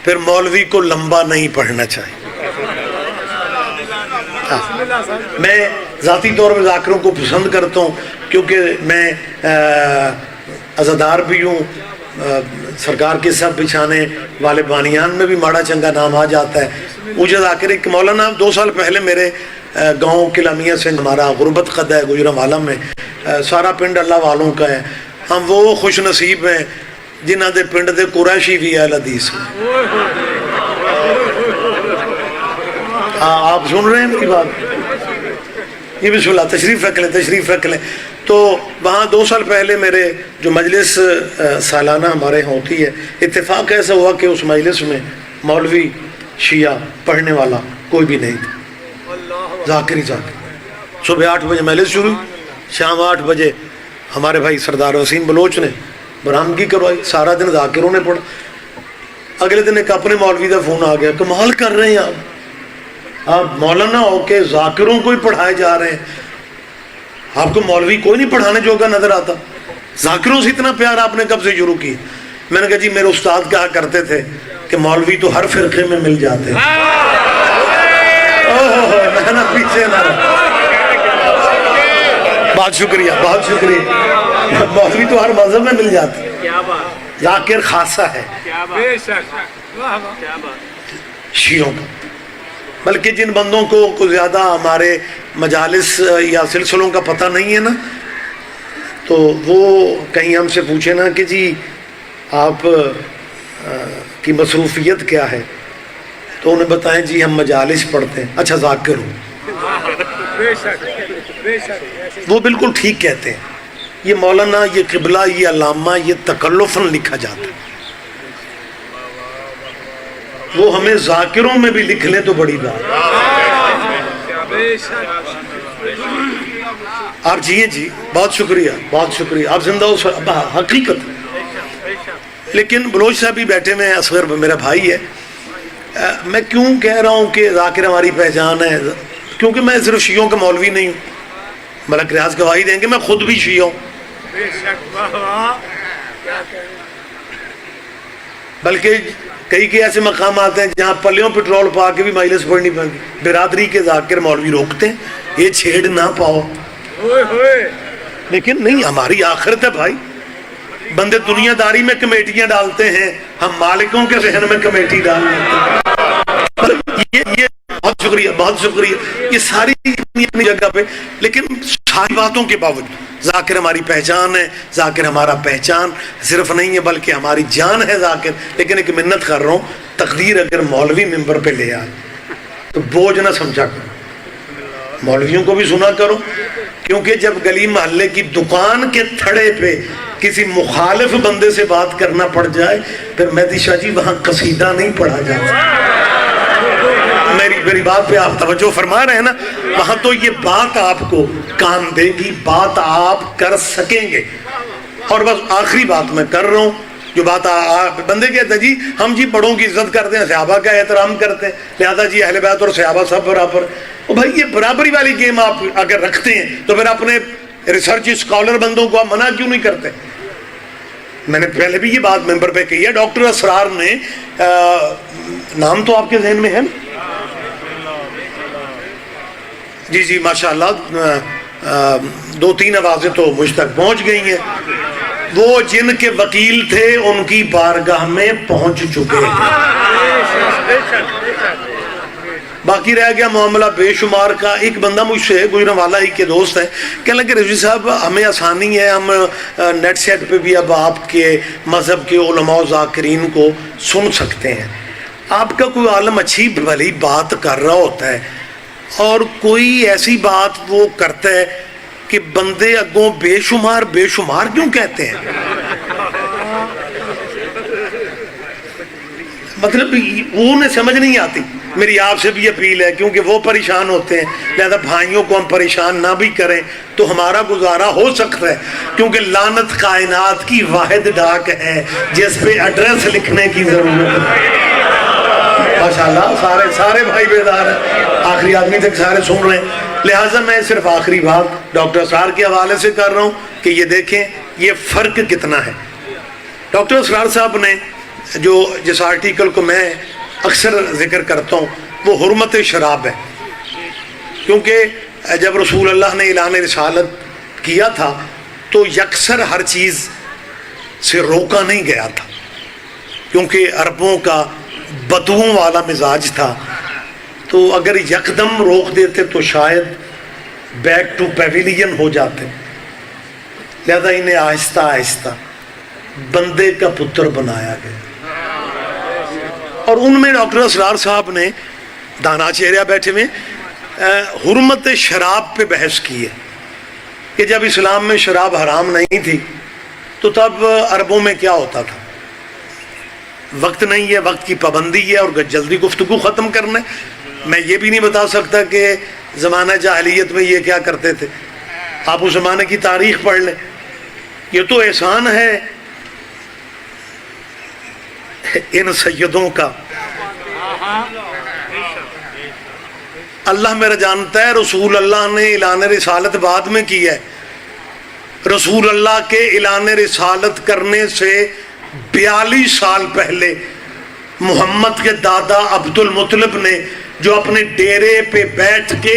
پھر مولوی کو لمبا نہیں پڑھنا چاہیے. میں ذاتی طور پر ذاکروں کو پسند کرتا ہوں کیونکہ میں عزادار بھی ہوں. سرکار کے سب بچھانے والے بانیان میں بھی ماڑا چنگا نام آ جاتا ہے. مجھے ذاکر ایک مولانا 2 سال پہلے میرے گاؤں کلامیہ سے ہمارا غربت قد ہے گجرانوالہ میں، سارا پنڈ اللہ والوں کا ہے. ہم وہ خوش نصیب ہیں جنہ دے پنڈ دے قریشی بھی اہل حدیث ہیں. آپ سن رہے ہیں میری بات؟ یہ بسم اللہ تشریف رکھ لیں. تو وہاں 2 سال پہلے میرے جو مجلس سالانہ ہمارے یہاں ہوتی ہے، اتفاق ایسا ہوا کہ اس مجلس میں مولوی شیعہ پڑھنے والا کوئی بھی نہیں تھا. ذاکر صبح 8 بجے مجلس شروع، شام 8 بجے ہمارے بھائی سردار وسیم بلوچ نے برآمدگی کروائی. سارا دن ذاکروں نے پڑھا. اگلے دن ایک اپنے مولوی کا فون آ گیا، کمال کر رہے ہیں آپ مولانا ہو کے ذاکروں کو ہی پڑھائے جا رہے ہیں، آپ کو مولوی کوئی نہیں پڑھانے جوگا نظر آتا، ذاکروں سے اتنا پیار آپ نے کب سے شروع کی؟ میں نے کہا جی میرے استاد کہا کرتے تھے کہ مولوی تو ہر فرقے میں مل جاتے ہیں. پیچھے نہ بہت شکریہ بہت شکریہ. مولوی تو ہر مذہب میں مل جاتے ہیں. ذاکر خاصہ ہے شیعوں کا. بلکہ جن بندوں کو زیادہ ہمارے مجالس یا سلسلوں کا پتہ نہیں ہے نا، تو وہ کہیں ہم سے پوچھے نا کہ جی آپ کی مصروفیت کیا ہے، تو انہیں بتائیں جی ہم مجالس پڑھتے ہیں. اچھا ذاکر ہوں. وہ بالکل ٹھیک کہتے ہیں. یہ مولانا، یہ قبلہ، یہ علامہ، یہ تکلفاً لکھا جاتا ہے. وہ ہمیں ذاکروں میں بھی لکھ لیں تو بڑی بات. آپ جیے جی، بہت شکریہ بہت شکریہ. آپ زندہ ہو، حقیقت. لیکن بلوچ صاحب بھی بیٹھے میں، اصغر میرا بھائی ہے. میں کیوں کہہ رہا ہوں کہ ذاکر ہماری پہچان ہے؟ کیونکہ میں صرف شیعوں کا مولوی نہیں ہوں. ملک ریاض گواہی دیں گے میں خود بھی شیعہ ہوں. بلکہ کئی ایسے مقامات ہیں جہاں پلیوں پٹرول پا کے بھی مجلس پڑھنی پڑتی. برادری کے ذاکر مولوی روکتے ہیں یہ چھیڑ نہ پاؤ. لیکن نہیں، ہماری آخرت ہے بھائی. بندے دنیا داری میں کمیٹیاں ڈالتے ہیں، ہم مالکوں کے ذہن میں کمیٹی ڈال دیتے ہیں. یہ بہت شکریہ بہت شکریہ. یہ ساری اپنی جگہ پہ، لیکن ساری باتوں کے باوجود ذاکر ہماری پہچان ہے. ذاکر ہمارا پہچان صرف نہیں ہے بلکہ ہماری جان ہے ذاکر. لیکن ایک منت کر رہا ہوں، تقدیر اگر مولوی ممبر پہ لے آئے تو بوجھ نہ سمجھا کرو. مولویوں کو بھی سنا کرو، کیونکہ جب گلی محلے کی دکان کے تھڑے پہ کسی مخالف بندے سے بات کرنا پڑ جائے پھر مہدی شاہ جی وہاں قصیدہ نہیں پڑھا جاتا. میری بات پہ آپ توجہ فرما رہے ہیں نا؟ وہاں تو یہ بات آپ کو کام دے گی، بات آپ کر سکیں گے. اور بس آخری بات میں کر رہا ہوں، جو بات بندے کہتے ہیں جی ہم جی بڑوں کی عزت کرتے ہیں، صحابہ کا احترام کرتے ہیں، لہذا جی اہل بیت اور صحابہ سب برابر. بھائی یہ برابری والی گیم آپ اگر رکھتے ہیں تو پھر اپنے ریسرچ اسکالر بندوں کو آپ منع کیوں نہیں کرتے؟ میں نے پہلے بھی یہ بات ممبر پہ کہی ہے. ڈاکٹر اسرار نے، نام تو آپ کے ذہن میں ہے نا؟ جی جی ماشاءاللہ، 2-3 آوازیں تو مجھ تک پہنچ گئی ہیں. وہ جن کے وکیل تھے ان کی بارگاہ میں پہنچ چکے ہیں. باقی رہ گیا معاملہ بے شمار کا. ایک بندہ مجھ سے گجرانوالہ ہی کے دوست ہیں، کہنے لگے رضوی صاحب ہمیں آسانی ہے، ہم نیٹ سیٹ پہ بھی اب آپ کے مذہب کے علماء و ذاکرین کو سن سکتے ہیں. آپ کا کوئی عالم اچھی بھلی بات کر رہا ہوتا ہے اور کوئی ایسی بات وہ کرتا ہے کہ بندے اگوں بے شمار کیوں کہتے ہیں؟ مطلب وہ انہیں سمجھ نہیں آتی. میری آپ سے بھی اپیل ہے، کیونکہ وہ پریشان ہوتے ہیں، لہذا بھائیوں کو ہم پریشان نہ بھی کریں تو ہمارا گزارا ہو سکتا ہے. کیونکہ لعنت کائنات کی واحد ڈاک ہے جس پہ ایڈریس لکھنے کی ضرورت ہے. ماشاءاللہ سارے بھائی بیدار ہیں، آخری آدمی تک سارے سن رہے ہیں. لہٰذا میں صرف آخری بات ڈاکٹر اسرار کے حوالے سے کر رہا ہوں کہ یہ دیکھیں یہ فرق کتنا ہے. ڈاکٹر اسرار صاحب نے جس آرٹیکل کو میں اکثر ذکر کرتا ہوں وہ حرمت شراب ہے. کیونکہ جب رسول اللہ نے اعلان رسالت کیا تھا تو یکسر ہر چیز سے روکا نہیں گیا تھا، کیونکہ عربوں کا بدوؤں والا مزاج تھا. تو اگر یکدم روک دیتے تو شاید بیک ٹو پیویلین ہو جاتے. لہذا انہیں آہستہ آہستہ بندے کا پتر بنایا گیا. اور ان میں ڈاکٹر اسرار صاحب نے، دانا چہرہ بیٹھے میں، حرمت شراب پہ بحث کی ہے کہ جب اسلام میں شراب حرام نہیں تھی تو تب عربوں میں کیا ہوتا تھا. وقت نہیں ہے، وقت کی پابندی ہے اور جلدی گفتگو ختم کرنا ہے. میں یہ بھی نہیں بتا سکتا کہ زمانہ جاہلیت میں یہ کیا کرتے تھے. آپ اس زمانے کی تاریخ پڑھ لیں. یہ تو احسان ہے ان سیدوں کا. اللہ میرا جانتا ہے رسول اللہ نے اعلان رسالت بعد میں کیا ہے. رسول اللہ کے اعلان رسالت کرنے سے 42 سال پہلے محمد کے دادا عبد المطلب نے، جو اپنے ڈیرے پہ بیٹھ کے